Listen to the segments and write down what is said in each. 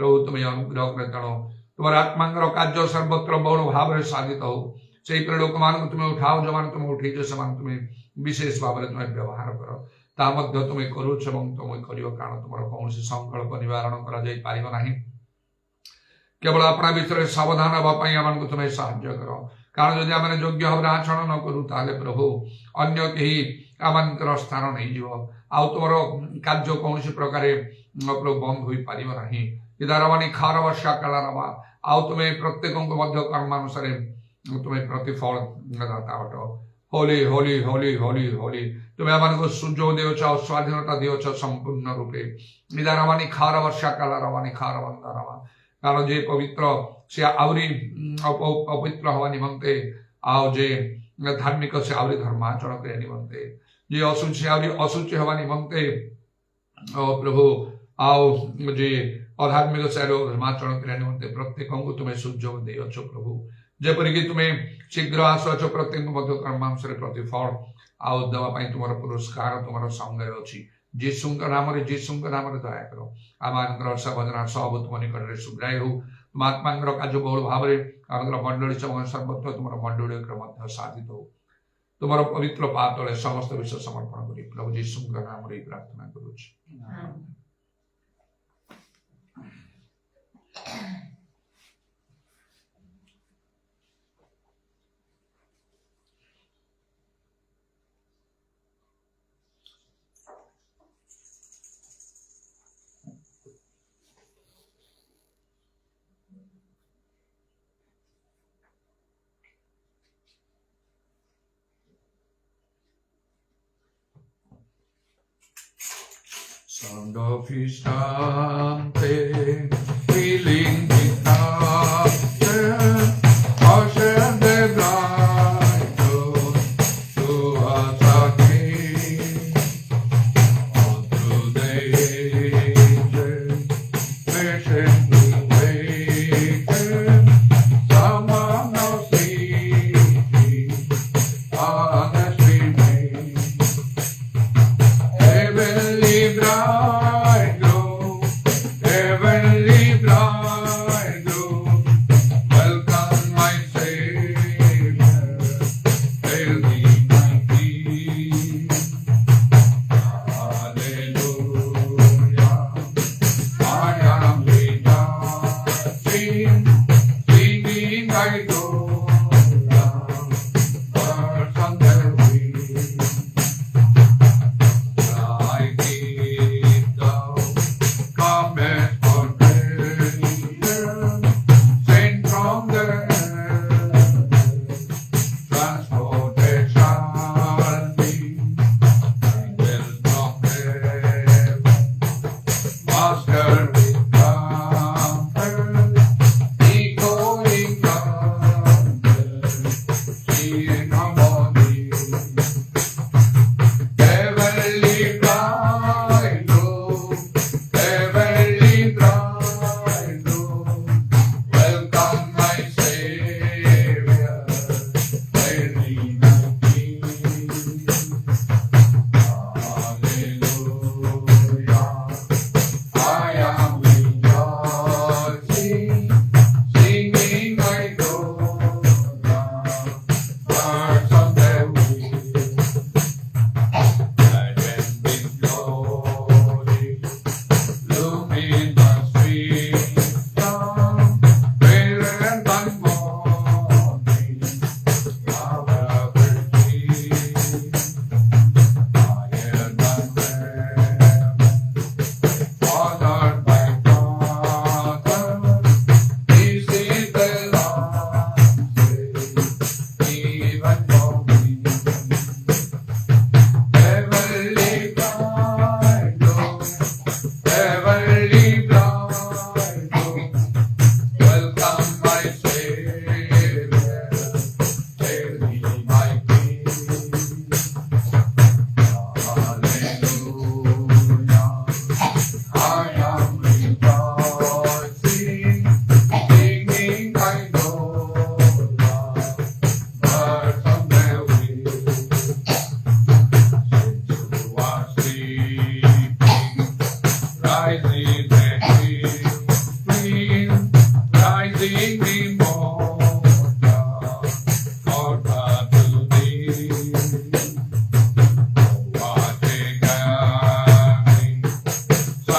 ପ୍ରଭୁ ତୁମେ ଅନୁଗ୍ରହ କରେ, ତେଣୁ ତୁମର ଆତ୍ମାଙ୍କର କାର୍ଯ୍ୟ ସର୍ବତ୍ର ବହୁଳ ଭାବରେ ସାଧିତ ହଉ। ସେହିପରି ଲୋକମାନଙ୍କୁ ତୁମେ ଉଠାଅ, ଯେଉଁମାନେ ତୁମେ ଉଠେଇଛ ସେମାନେ ତୁମେ ବିଶେଷ ଭାବରେ ତୁମେ ବ୍ୟବହାର କର। ତାହା ମଧ୍ୟ ତୁମେ କରୁଛ ଏବଂ ତୁମେ କରିବ, କାରଣ ତୁମର କୌଣସି ସଂକଳ୍ପ ନିବାରଣ କରାଯାଇ ପାରିବ ନାହିଁ। କେବଳ ଆପଣା ଭିତରେ ସାବଧାନ ହେବା ପାଇଁ ଆମମାନଙ୍କୁ ତୁମେ ସାହାଯ୍ୟ କର, କାରଣ ଯଦି ଆମେ ଯୋଗ୍ୟ ଭାବରେ ଆଚରଣ ନ କରୁ ତାହେଲେ ପ୍ରଭୁ ଅନ୍ୟ କେହି ଆମମାନଙ୍କର ସ୍ଥାନ ନେଇଯିବ, ଆଉ ତୁମର କାର୍ଯ୍ୟ କୌଣସି ପ୍ରକାର ପ୍ରଭୁ ବନ୍ଦ ହୋଇପାରିବ ନାହିଁ। ଇଦାରବାନୀ ଖାରବା ସାକାଲାରବା, ଆଉ ତୁମେ ପ୍ରତ୍ୟେକଙ୍କୁ ମଧ୍ୟ କର୍ମାନୁସାରେ ତୁମେ ପ୍ରତିଫଳ ଦାତା ଅଟ। ହୋଲି ହୋଲି ହୋଲି ହୋଲି ହୋଲି, ତୁମେ ଆମମାନଙ୍କୁ ସୁଯୋଗ ଦେଉଛ ଆଉ ସ୍ୱାଧୀନତା ଦେଉଛ ସମ୍ପୂର୍ଣ୍ଣ ରୂପେ। ଇଦାରବାନୀ ଖାରବା ସାକାଲାରବାନୀ ଖାରବାନ୍ଦାରବା, କାରଣ ଯେ ପବିତ୍ର ସେ ଆହୁରି ଅପବିତ୍ର ହେବା ନିମନ୍ତେ, ଆଉ ଯେ ଧାର୍ମିକ ସେ ଆହୁରି ଧର୍ମାଚରଣ କରିବା ନିମନ୍ତେ, ଯେ ଅଶୁଚି ସେ ଆହୁରି ଅଶୁଚି ହେବା ନିମନ୍ତେ ପ୍ରଭୁ, ଆଉ ଯେ ଅଧାର୍ମିକ ସେ ଧର୍ମାଚରଣ କରିବା ନିମନ୍ତେ ପ୍ରତ୍ୟେକଙ୍କୁ ତୁମେ ସୁଯୋଗ ଦେଇଅଛ ପ୍ରଭୁ। ଯେପରିକି ତୁମେ ଶୀଘ୍ର ଆସୁଅଛ, ପ୍ରତ୍ୟେକଙ୍କୁ ମଧ୍ୟ କର୍ମାଂଶରେ ପ୍ରତିଫଳ ଆଉ ଦେବା ପାଇଁ ତୁମର ପୁରସ୍କାର ତୁମର ସଙ୍ଗରେ ଅଛି। ଯୀଶୁଙ୍କ ନାମରେ ଦୟା କର। ଆମମାନଙ୍କର ସାବଧାନ ସବୁ ତୁମ ନିକଟରେ ସୁଗ୍ରାହୀ ହଉ। ତୁମ ଆତ୍ମାଙ୍କର କାର୍ଯ୍ୟ ବହୁଳ ଭାବରେ ଆମଙ୍କର ମଣ୍ଡଳୀ ସର୍ବତ୍ର ତୁମର ମଣ୍ଡଳୀ ମଧ୍ୟ ସାଧିତ ହଉ। ତୁମର ପବିତ୍ର ପାଦ ତଳେ ସମସ୍ତ ବିଷୟ ସମର୍ପଣ କରି ପ୍ରଭୁ ଯୀଶୁଙ୍କ ନାମରେ ପ୍ରାର୍ଥନା କରୁଛି। Sound of his trumpet, pealing guitar, usher the bridegroom to us again. All through the ages, patiently waiting, someone of sleeping on the street. Heavenly bridegroom, heavenly bridegroom, welcome my Savior, hail thee my King. Hallelujah, I am rejoicing, singing thy Torah, birds on their wings.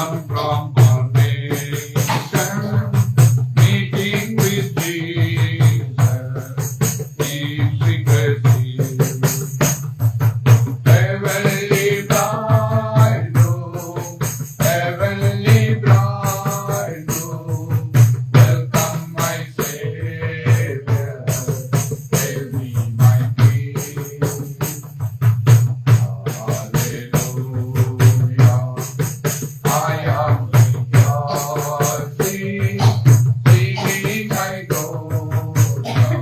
freedom from all nation, meeting with Jesus, deep secrecy. Heavenly bridegroom, heavenly bridegroom, welcome my Savior, hail me my King. Hallelujah, I am rejoicing, singing my Gloria,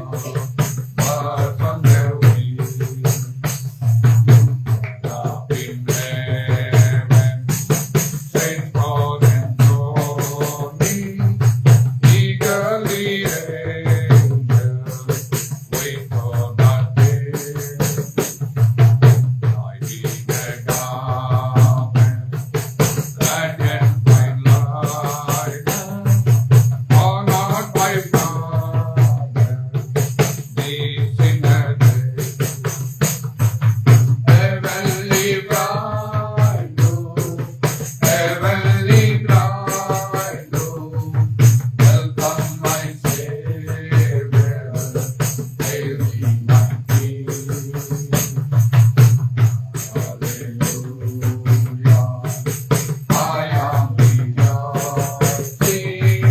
but on the wings up in heaven, Saint Paul and Tony, eagerly angels wait for that day. Lighting the garment that can find light, honored by Father, this in the day. Heavenly bridegroom, heavenly bridegroom, welcome my Savior, hail me my King. Hallelujah, I am rejoicing,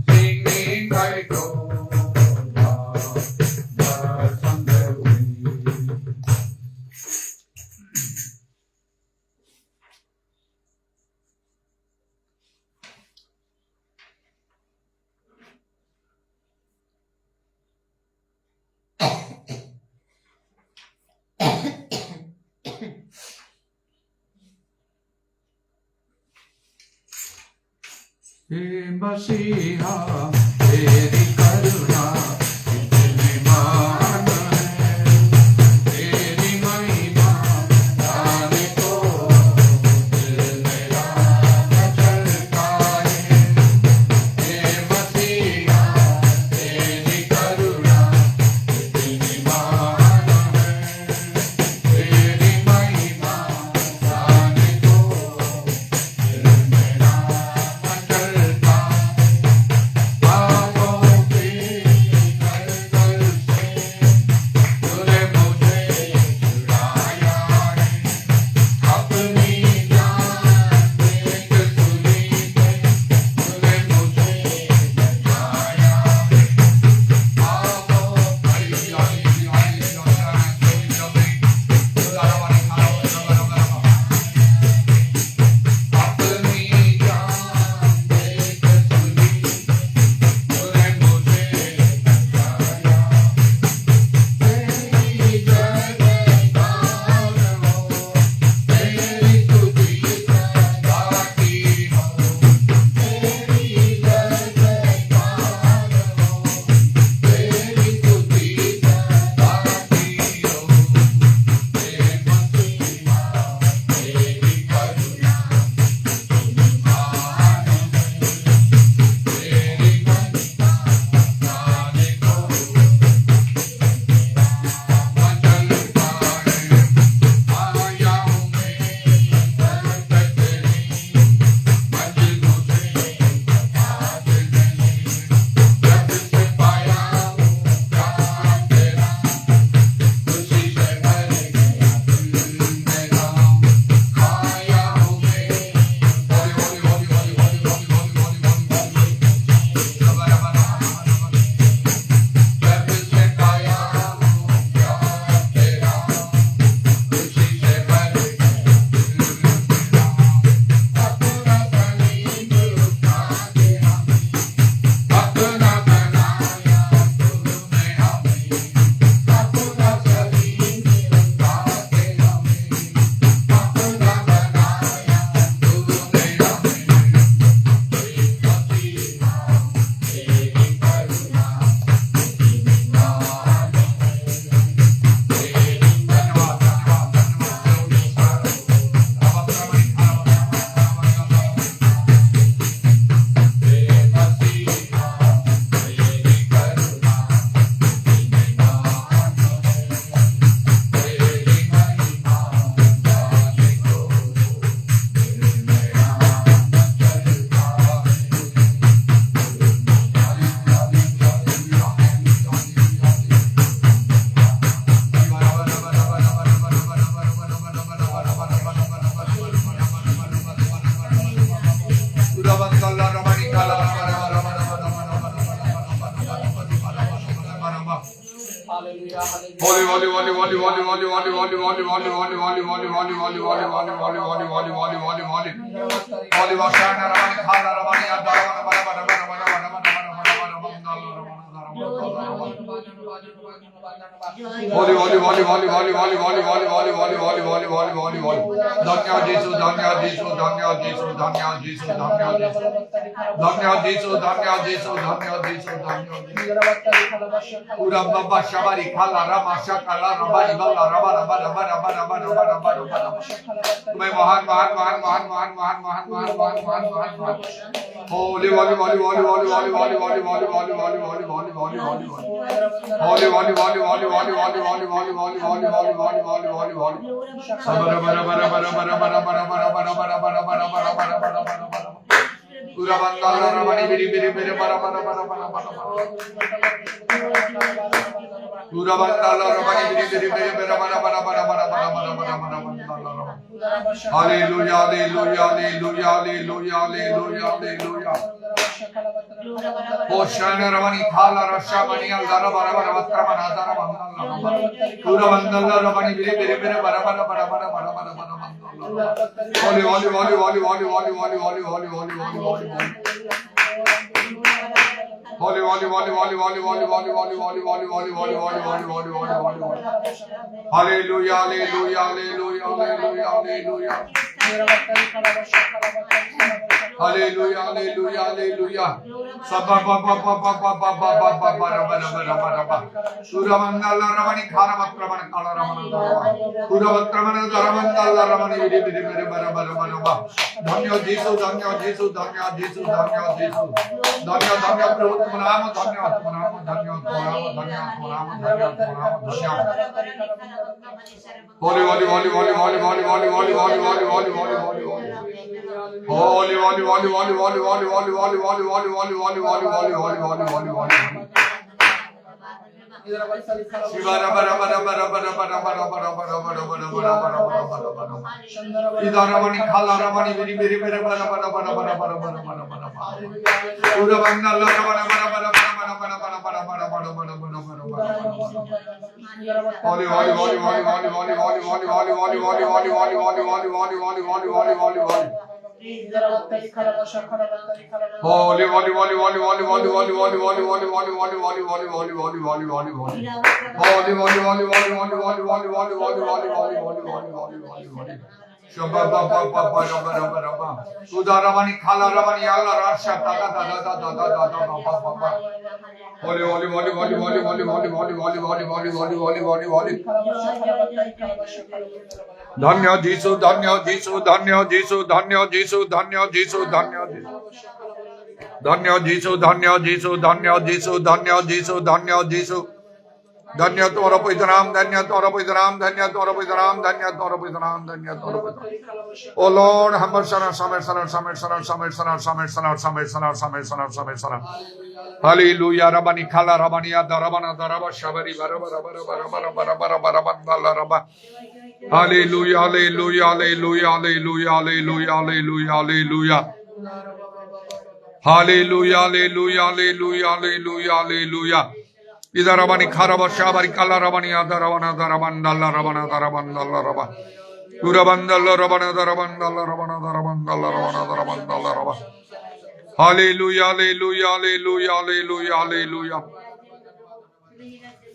singing my Gloria, birds on the wing. हे मसीहा तेरी करुणा कितनी महान है, तेरी महिमा जाने को दिल मेरा मचलता है। हे मसीहा तेरी करुणा कितनी महान है, तेरी महिमा जाने को दिल मेरा मचलता है।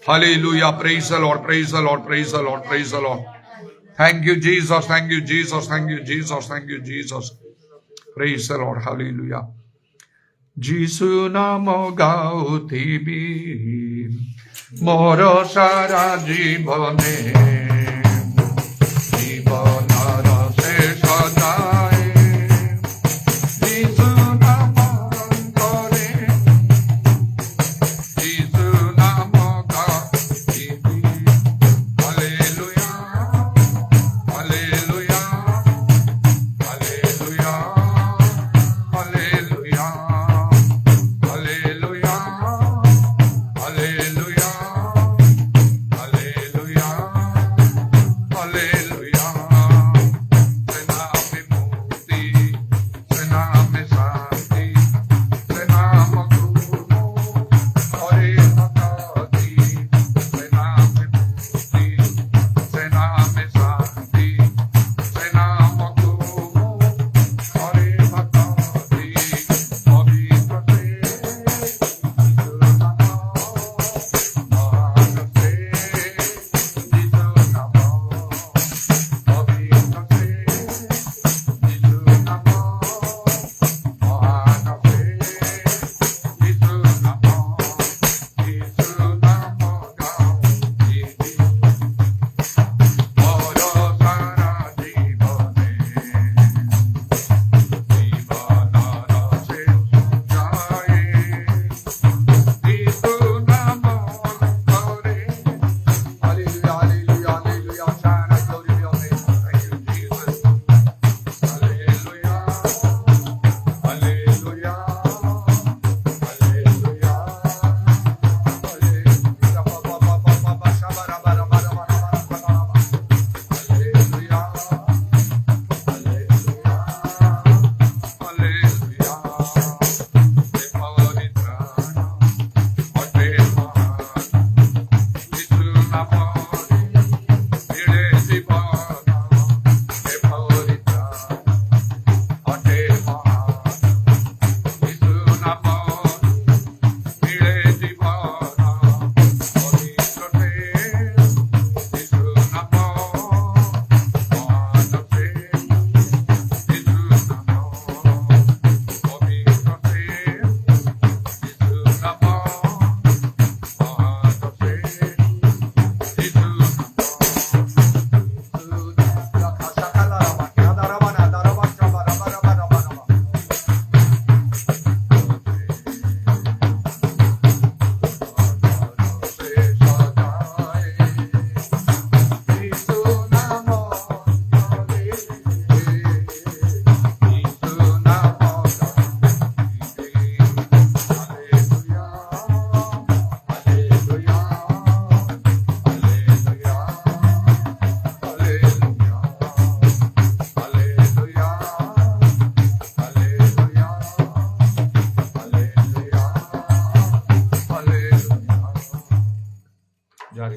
Hallelujah. Praise the Lord. Praise the Lord. Praise the Lord. Praise the Lord. Thank you, Jesus. Thank you, Jesus. Thank you, Jesus. Thank you, Jesus. Praise the Lord. Hallelujah. Jisu namo gautibi moro sara jibone.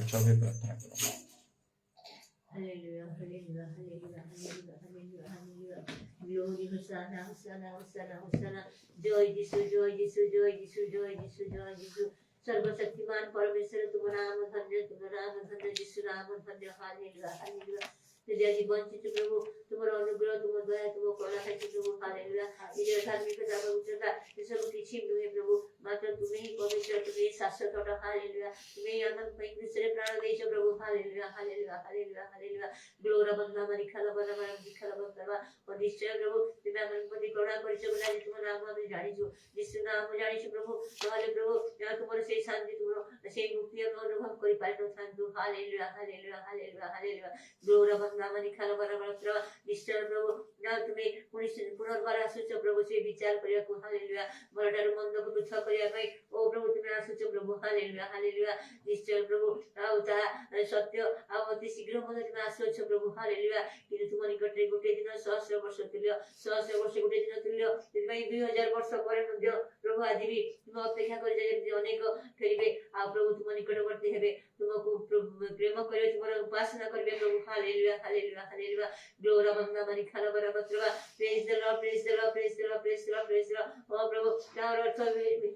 ଉଚ୍ଚ ହୋଇ ପ୍ରାର୍ଥନା କର। Hallelujah, hallelujah, hallelujah, hallelujah, hallelujah, hallelujah. Glory, Hosanna, Hosanna, Hosanna, Hosanna. Joy Jesus, joy Jesus, joy Jesus, joy Jesus, joy Jesus. सर्वशक्तिमान परमेश्वर तुम नाम धन्य, तुम नाम धन्य, यीशु नाम धन्य। Hallelujah, hallelujah. यदि आज वंचित प्रभु तुमर अनुग्रह, तुम दया, तुम करुणा है प्रभु। हालेलुया। निज धार्मिकता पवित्रता ये सब किछि नुहे प्रभु, मात्र तुम्हें ही पवित्र, तुम्हें शाश्वत। हालेलुया। तुम्हें ही अनंत ପାଇଁ କୃଷ୍ଣରେ ପ୍ରାଣ ଦେଇଛ ପ୍ରଭୁ। Hallelujah, hallelujah, hallelujah, hallelujah. ଗ୍ଲୋରା ବନ୍ଦନା ମାରି ଖାଲା ବରା ବରା ଖାଲା ବନ୍ଦନା। ଓ ନିଶ୍ଚୟ ପ୍ରଭୁ ତୁମେ ଆମ ପ୍ରତି କରୁଣା କରିଛ ବୋଲି ଆଜି ତୁମ ନାମ ଆମେ ଜାଣିଛୁ। ଯୀଶୁ ନାମ ଜାଣିଛୁ ପ୍ରଭୁ। ନହେଲେ ପ୍ରଭୁ ତୁମର ସେଇ ଶାନ୍ତି, ତୁମର ସେଇ ମୁକ୍ତି ଆମେ ଅନୁଭବ କରିପାରିନଥାନ୍ତୁ। Hallelujah, hallelujah, hallelujah, hallelujah. ଗ୍ଲୋରା ବନ୍ଦନା ମାରି ଖାଲା ବରା ବରା। ନିଶ୍ଚୟ ପ୍ରଭୁ ତୁମେ ପୁନର୍ବାର ଆସୁଛ ପ୍ରଭୁ ସେ ବିଚାର କରିବାକୁ। ହାଲେଲୁୟା। ଭଲଠାରୁ ମନ୍ଦକୁ ପୃଥକ କରିବା ପାଇଁ ଓ ପ୍ରଭୁ ତୁମେ ଆସୁଛ ପ୍ରଭୁ। Hallelujah, hallelujah. ନିଶ୍ଚୟ ପ୍ରଭୁ ଆଉ ତାହା ସତ୍ୟ ଆଉ ଅତି ଶୀଘ୍ର ମଧ୍ୟ ତୁମେ ଆସୁଅଛ ପ୍ରଭୁ। ହାଲେଲୁୟା। କିନ୍ତୁ ତୁମ ନିକଟରେ ଗୋଟିଏ ଦିନ ସହସ୍ର ବର୍ଷ ତୁଲ୍ୟ, ସହସ୍ର ବର୍ଷ ଗୋଟିଏ ଦିନ ତୁଲ୍ୟ। ସେଥିପାଇଁ 2000 ବର୍ଷ ପରେ ମଧ୍ୟ ପ୍ରଭୁ ଆଜି ବି ତୁମେ ଅପେକ୍ଷା କରିଛ ଯେମିତି ଅନେକ ଫେରିବେ ଆଉ ପ୍ରଭୁ ତୁମ ନିକଟବର୍ତ୍ତୀ ହେବେ, ତୁମକୁ ପ୍ରେମ କରିବେ, ତୁମର ଉପାସନା କରିବେ ପ୍ରଭୁ। Hallelujah, hallelujah, hallelujah. ଗ୍ଲୋରା ବନ୍ଦନା ମାରି ଖାଲା ବରା ବତ୍ରବା। ପ୍ରେଜ୍ ଦ ଲର୍ଡ, ପ୍ରେଜ୍ ଦ ଲର୍ଡ, ପ୍ରେଜ୍ ଦ ଲର୍ଡ, ପ୍ରେଜ୍ ଦ ଲର୍ଡ, ପ୍ରେଜ୍ ଦ ଲର୍ଡ। ଓ ପ୍ରଭୁ ତାହାର ଅର୍ଥ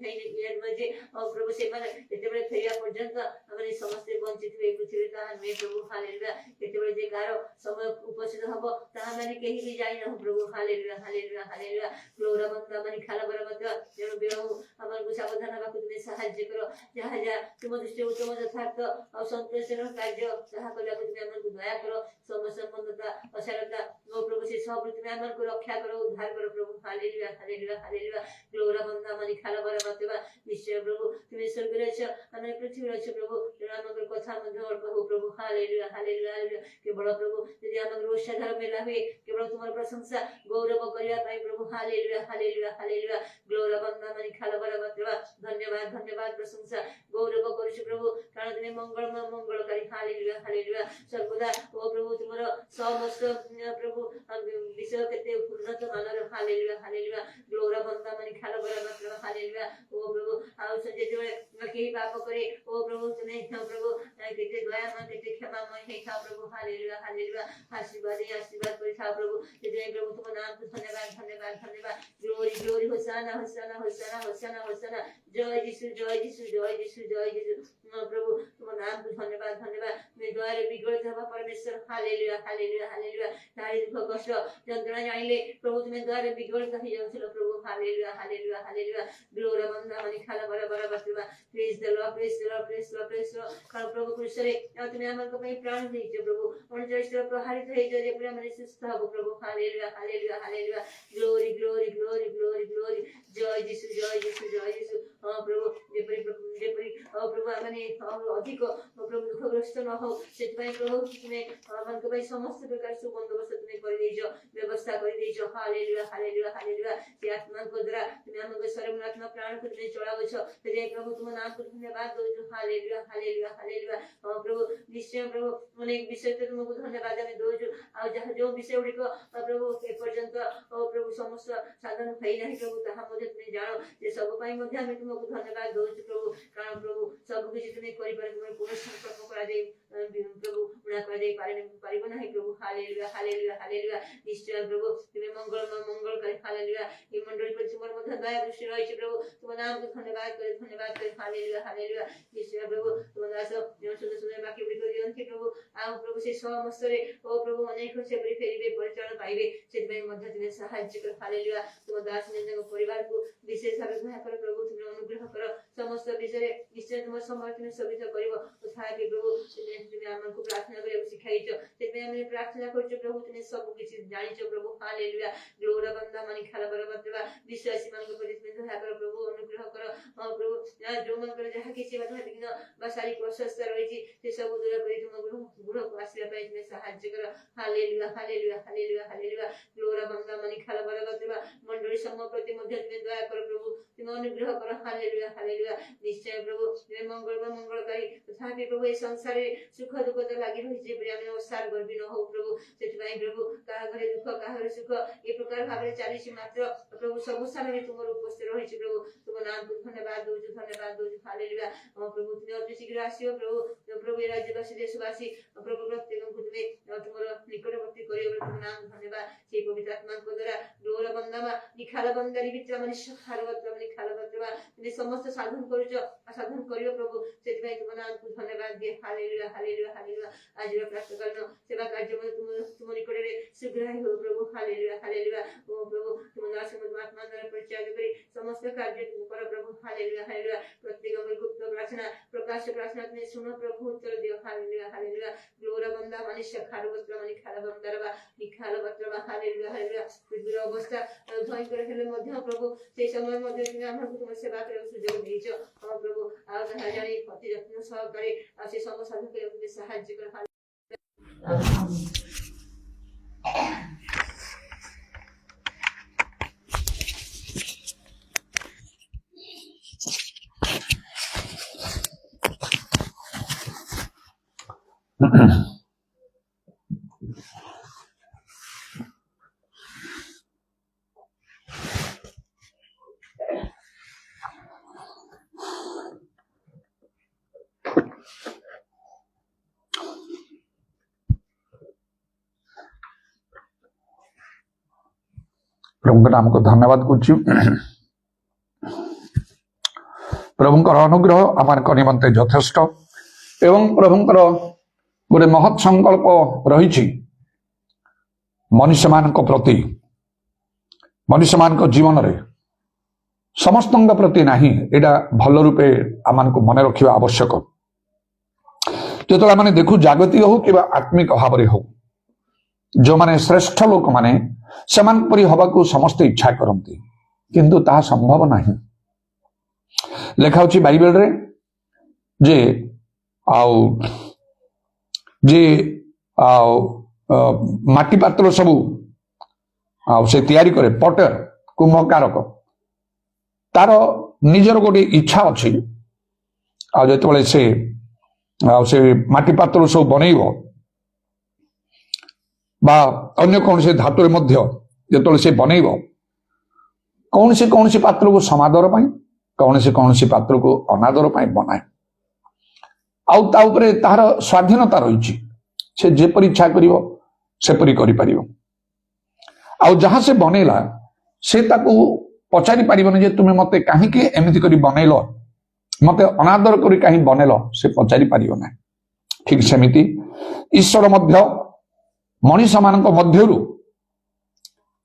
ହେଇନି ଯେ ଓ ପ୍ରଭୁ ସେମାନେ ଯେତେବେଳେ ଫେରିବା ପର୍ଯ୍ୟନ୍ତ ଆମେ ସମସ୍ତେ ବଞ୍ଚିତ ହୁଏ ପୃଥିବୀରେ, ତାହା ନୁହେଁ ପ୍ରଭୁ। ହାଲେଲୁୟା। କେତେବେଳେ ଯେ କାହାର ସମୟ ଉପସ୍ଥିତ ହବ ତାହା ମାନେ କେହି ବି ଜାଣିନାହୁଁ ପ୍ରଭୁ। Hallelujah, hallelujah, hallelujah. ଗ୍ଲୋରା ବନ୍ଦନା ମାରି ଖାଲା ବରା ବତ୍ରବା। ତେଣୁ ବିଳମ୍ବ ଆମକୁ ସାବଧାନ ହେବାକୁ ତୁମେ ସାହାଯ୍ୟ କର। ଯାହା ଯାହା ତୁମ ଦୃଷ୍ଟିରେ ଉତ୍ତମ ଯଥାର୍ଥ ଆଉ ସନ୍ତୋଷଜନକ କାର୍ଯ୍ୟ ତାହା କରିବାକୁ ତୁମେ ଆମକୁ ଦୟା କର। ସମସ୍ତତା ଅସାରତା ଓ ପ୍ରଭୁ ସେ ସବୁ ତୁମେ ଆମକୁ ରକ୍ଷା କର, ଉଦ୍ଧାର କର ପ୍ରଭୁ। Hallelujah, hallelujah, hallelujah. ଗ୍ଲୋରା ବନ୍ଦନା ମାରି ଖାଲା ବରା ବତ୍ରବା। ନିଶ୍ଚୟ ପ୍ରଭୁ ତୁମେ ସ୍ୱର୍ଗରେ ଅଛ, ଆମେ ପୃଥିବୀରେ ଅଛୁ ପ୍ରଭୁ। ତେଣୁ ଆମଙ୍କର କଥା ମଧ୍ୟ ଅଳ୍ପ ହଉ ପ୍ରଭୁ। Hallelujah, hallelujah, hallelujah. କେବଳ ପ୍ରଭୁ ଯଦି ଆମକୁ ଉତ୍ସାହର ମେଲା ହୁଏ କେବଳ ତୁମର ପ୍ରଶଂସା ଗୌରବ କରିବା ପାଇଁ ପ୍ରଭୁ। Hallelujah, hallelujah, hallelujah. ଗ୍ଲୋରା ବନ୍ଦନା ମାରି ଖାଲା ବରା ବତ୍ରବା। ଧନ୍ୟବାଦ, ଧନ୍ୟବାଦ, ପ୍ରଶଂସା ଗୌରବ କରୁଛୁ ପ୍ରଭୁ, କାରଣ ତୁମେ ମଙ୍ଗଳମୟ ମଙ୍ଗଳକାରୀ। Hallelujah, hallelujah. ସର୍ବଦା ଓ ପ୍ରଭୁ ତୁମର ସମସ୍ତ ପ୍ରଭୁ ବିଷୟ କେତେ ଉନ୍ନତ ମାନର। Hallelujah, hallelujah. ଗ୍ଲୋରା ବନ୍ଦନା ମାରି ଖାଲା ବରା ବତ୍ରବା। ହାଲେଲୁୟା। ଓ ପ୍ରଭୁ ଆଉ ଯେତେବେଳେ କେହି ପାପ କରେ ଓ ପ୍ରଭୁ ତୁମେ ପ୍ରଭୁ କେତେ ଦୟାମୟ କେତେ କ୍ଷମାମୟ ହେଇଥାଅ ପ୍ରଭୁ। Hallelujah, hallelujah. ଆଶୀର୍ବାଦ ଆଶୀର୍ବାଦ କରିଥାଅ ପ୍ରଭୁ। ସେଥିପାଇଁ ପ୍ରଭୁ ତୁମ ନାମକୁ ଧନ୍ୟବାଦ, ଧନ୍ୟବାଦ, ଧନ୍ୟବାଦ। Glory, glory, ହୋସାନା, ହୋସାନା, ହୋସାନା, ହୋସାନା, ହୋସାନା। ଜୟ ଯୀଶୁ, ଜୟ ଯୀଶୁ, ଜୟ ଯୀଶୁ, ଜୟ ଯୀଶୁ। ପ୍ରଭୁ ତୁମ ନାମକୁ ଧନ୍ୟବାଦ, ଧନ୍ୟବାଦ। ତୁମେ ଦୟାରେ ବିଗଳିତ ହେବା ପରମେଶ୍ୱର। Hallelujah, hallelujah, hallelujah. ନାରୀ ଦୁଃଖ କଷ୍ଟ ଯନ୍ତ୍ରଣା ଜାଣିଲେ ପ୍ରଭୁ ତୁମେ ଦୟାରେ ବିଗଳିତ ହେଇଯାଉଥିଲ ପ୍ରଭୁ। Hallelujah, hallelujah, hallelujah. ଗ୍ଲୋରା ବନ୍ଦନା ମାରି ଖାଲା ବରା ବରା ବତ୍ରବା। ପ୍ରେଜ୍ ଦ ଲର୍ଡ, ପ୍ରେଜ୍ ଦ ଲର୍ଡ, ପ୍ରେଜ୍ ଦ ଲର୍ଡ, ପ୍ରେଜ୍ ଦ ଲର୍ଡ। କାରଣ ପ୍ରଭୁ କୃଷ୍ଣରେ ତୁମେ ଆମଙ୍କ ପାଇଁ ପ୍ରାଣ ଦେଇଛ ପ୍ରଭୁ। 39 ପ୍ରହାରିତ ହେଇଛ ଯେପରି ଆମେ ସୁସ୍ଥ ହବ ପ୍ରଭୁ। Hallelujah, hallelujah, hallelujah. Glory, glory, glory, glory, glory. ଜୟ ଯୀଶୁ, ଜୟ ଯୀଶୁ, ଜୟ ଯୀଶୁ। ହଁ ପ୍ରଭୁ ଯେପରି ପ୍ରଭୁ ଆମେ ଅଧିକ ପ୍ରଭୁ ଦୁଃଖଗ୍ରସ୍ତ ନ ହଉ ସେଥିପାଇଁ ପ୍ରଭୁ ତୁମେ ଆମଙ୍କ ପାଇଁ ସମସ୍ତ ପ୍ରକାର ସୁବନ୍ଦୋବସ୍ତ ତୁମେ କରିଦେଇଛ, ବ୍ୟବସ୍ଥା କରିଦେଇଛ। Hallelujah, hallelujah, hallelujah. ସେ ଆତ୍ମାଙ୍କ ଦ୍ୱାରା ତୁମେ ଆମଙ୍କ ଶରୀର ଆତ୍ମା ପ୍ରାଣକୁ ତୁମେ ଚଳାଉଛ। ସେଥିପାଇଁ ପ୍ରଭୁ ତୁମ ନାମକୁ ଧନ୍ୟବାଦ ଦଉଛୁ। Hallelujah, hallelujah, hallelujah. ହଁ ପ୍ରଭୁ ନିଶ୍ଚୟ ପ୍ରଭୁ ଅନେକ ବିଷୟରେ ତୁମକୁ ଧନ୍ୟବାଦ ଆମେ ଦଉଛୁ। ଆଉ ଯାହା ଯୋଉ ବିଷୟ ଗୁଡ଼ିକ ପ୍ରଭୁ ଏପର୍ଯ୍ୟନ୍ତ ପ୍ରଭୁ ସମସ୍ତ ସାଧନ ହେଇନାହିଁ ପ୍ରଭୁ ତାହା ମଧ୍ୟ ତୁମେ ଜାଣ। ସେ ସବୁ ପାଇଁ ମଧ୍ୟ ଆମେ ତୁମକୁ ଧନ୍ୟବାଦ ଦଉଛୁ ପ୍ରଭୁ, କାରଣ ପ୍ରଭୁ ସବୁ କିଛି ତୁମେ କରିପାରେ, ତୁମେ କୌଣସି ସଂକଳ୍ପ କରାଯାଇ ପ୍ରଭୁ ଉଣା କରାଯାଇ ପାରିବ ନାହିଁ ପ୍ରଭୁ। Hallelujah, hallelujah, hallelujah. ନିଶ୍ଚୟ ପ୍ରଭୁ ତୁମେ ମଙ୍ଗଳମୟ ମଙ୍ଗଳକାରୀ। ହାଲେଲୁୟା। এই ମଣ୍ଡଳୀ ପ୍ରତି ତୁମର ମଧ୍ୟ ଦୟା ଦୃଷ୍ଟି ରହିଛି ପ୍ରଭୁ। ତୁମ ନାମକୁ ଧନ୍ୟବାଦ କରି, ଧନ୍ୟବାଦ କରି। Hallelujah, hallelujah. ନିଶ୍ଚୟ ପ୍ରଭୁ ତୁମ ଦାସ ସୁନ୍ଦର ସୁନ୍ଦର ବାକ୍ୟ ଗୁଡ଼ିକ ଦିଅନ୍ତି ପ୍ରଭୁ। ଆଉ ପ୍ରଭୁ ସେ ସମସ୍ତରେ ଓ ପ୍ରଭୁ ଅନେକ ସେପରି ଫେରିବେ, ପରିଚାଳନା ପାଇବେ, ସେଥିପାଇଁ ମଧ୍ୟ ତୁମେ ସାହାଯ୍ୟ କର। ହାଲେଲୁୟା। ତୁମ ଦାସ ତାଙ୍କ ପରିବାରକୁ ବିଶେଷ ଭାବେ ଦୟା କର ପ୍ରଭୁ, ତୁମେ ଅନୁଗ୍ରହ କର। ସମସ୍ତ ବିଷୟରେ ନିଶ୍ଚୟ ତୁମ ସମୟ ତୁମେ ସବିତ କରିବ। ତଥାପି ପ୍ରଭୁ ତୁମେ ଆମକୁ ପ୍ରାର୍ଥନା କରିବାକୁ ଶିଖାଇଛ, ସେଥିପାଇଁ ଆମେ ପ୍ରାର୍ଥନା କରୁଛୁ ପ୍ରଭୁ। ତୁମେ ସବୁ କିଛି ଜାଣିଛ ପ୍ରଭୁ। ହାଲେଲୁୟା। ଗ୍ଲୋରା ବନ୍ଦନା ମାରି ଖାଲା ବରା ବତ୍ରବା। ବିଶ୍ୱାସୀ ମାନଙ୍କ ପ୍ରତି ତୁମେ ଦୟା କର ପ୍ରଭୁ, ଅନୁଗ୍ରହ କର। ହଁ ପ୍ରଭୁ ଯୋଉମାନଙ୍କର ଯାହା କିଛି ବାଧାବିଘ୍ନ ବା ଶାରୀରିକ ଅସ୍ୱସ୍ଥ ରହିଛି ସେ ସବୁ ଦୂର କରି ତୁମ ଗୃହକୁ ଆସିବା ପାଇଁ ତୁମେ ସାହାଯ୍ୟ କର। Hallelujah, hallelujah, hallelujah, hallelujah. ଗ୍ଲୋରା ବନ୍ଦନା ମାରି ଖାଲା ବରା ବତ୍ରବା। ମଣ୍ଡଳୀ ସମୂହ ପ୍ରତି ମଧ୍ୟ ତୁମେ ଦୟା କର ପ୍ରଭୁ, ତୁମେ ଅନୁଗ୍ରହ କର। Hallelujah, hallelujah. ନିଶ୍ଚୟ ପ୍ରଭୁ ତୁମେ ମଙ୍ଗଳମୟ ମଙ୍ଗଳକାରୀ। ତଥାପି ପ୍ରଭୁ ଏ ସଂସାରରେ ସୁଖ ଦୁଃଖ ତ ଲାଗି ରହିଛି ଯେପରି ଆମେ ଓସାର ଗର୍ବି ନ ହଉ ପ୍ରଭୁ। ସେଥିପାଇଁ ପ୍ରଭୁ କାହା ଘରେ ଦୁଃଖ କାହା ଘରେ ସୁଖ ଏ ପ୍ରକାର ଭାବରେ ଚାଲିଛି, ମାତ୍ର ପ୍ରଭୁ ସବୁ ସ୍ଥାନରେ ତୁମର ଉପସ୍ଥିତ ରହିଛି ପ୍ରଭୁ। ତୁମ ନାମକୁ ଧନ୍ୟବାଦ ଦଉଛୁ, ଧନ୍ୟବାଦ धन्यवाद दौचु हालेलुया प्रभु तुम अति शीघ्र आसियो प्रभु प्रभु ये राज्यवासी देशवासी प्रभु प्रत्येक तुमे तुमर निकटवर्ती करियो तुम नाम धन्यवाद से पवित्र आत्मा को द्वारा डोर बंदामा निखाल बंदारी बिचा मनुष्य खाल बत्रमा निखाल बत्रमा तुम समस्त साधन करियो साधन करियो प्रभु सेति तुम नाम को धन्यवाद दे हालेलुया हालेलुया हालेलुया आज प्रार्थना करनो सेवा कार्य में तुम निकट रे शीघ्र हो प्रभु हालेलुया हालेलुया ओ प्रभु तुम दास आत्मा द्वारा परिचय करी समस्त कार्य तुम करो प्रभु हालेलुया हालेलुया प्रत्येक अमर गुप्त प्रार्थना प्रकाश प्रार्थना तुम सुनो प्रभु उत्तर दियो हालेलुया हालेलुया ग्लोरा बंदा मनुष्य खाल बत्रमा निखाल बंदारबा निखाल बत्रमा हालेलुया हालेलुया पृथ्वीर अवस्था भयंकर हेले मध्य प्रभु से समय मध्य तुम हमको तुम सेवा करे सुयोग देइछो हम प्रभु आ जानी अति यत्न सहकारी आ से सब साधन करे तुम सहाय्य कर प्रभु नाम को धन्यवाद करुच्ची प्रभुंकर अनुग्रह आम निमंते यथेष्ट एवं प्रभुंकर गोटे महत् संकल्प रही मनुष्य मान प्रति मनुष्य मान जीवन रे समस्त प्रति नहीं एटा भल रूपे आम को मन रखा आवश्यक जो मैंने देखू जागतिक हो कि आत्मिक भाव हो जो माने श्रेष्ठ लोक माने समान परी हवा को समस्ते इच्छा करती किंतु ता संभव नहीं लेखा होची बाइबल रे जे आउ जे आउ माटी पात्र सबू आउ से तैयारी करे पटर कुंभकारक तार निजर गोटे इच्छा अच्छी आ जो से माटी पात्र सब बनइबो बा अन्य कौन से धातु जो से बनइब कौन से पात्र को समादर पाई कौन से पात्र को अनादर पाई बनाए आउे तार स्वाधीनता रही से जेपरी इच्छा करिवो सेपरी करि परिवो आउ जहां से बनैला से ताकू पचारि पारिबनी जे तुमे मते काहे के एमिति करी बनैलो मते अनादर करी काहे बनैलो से पचारि पारिबो ना ठीक सेमिति ईश्वर मध्य मनीष मानक मध्यरु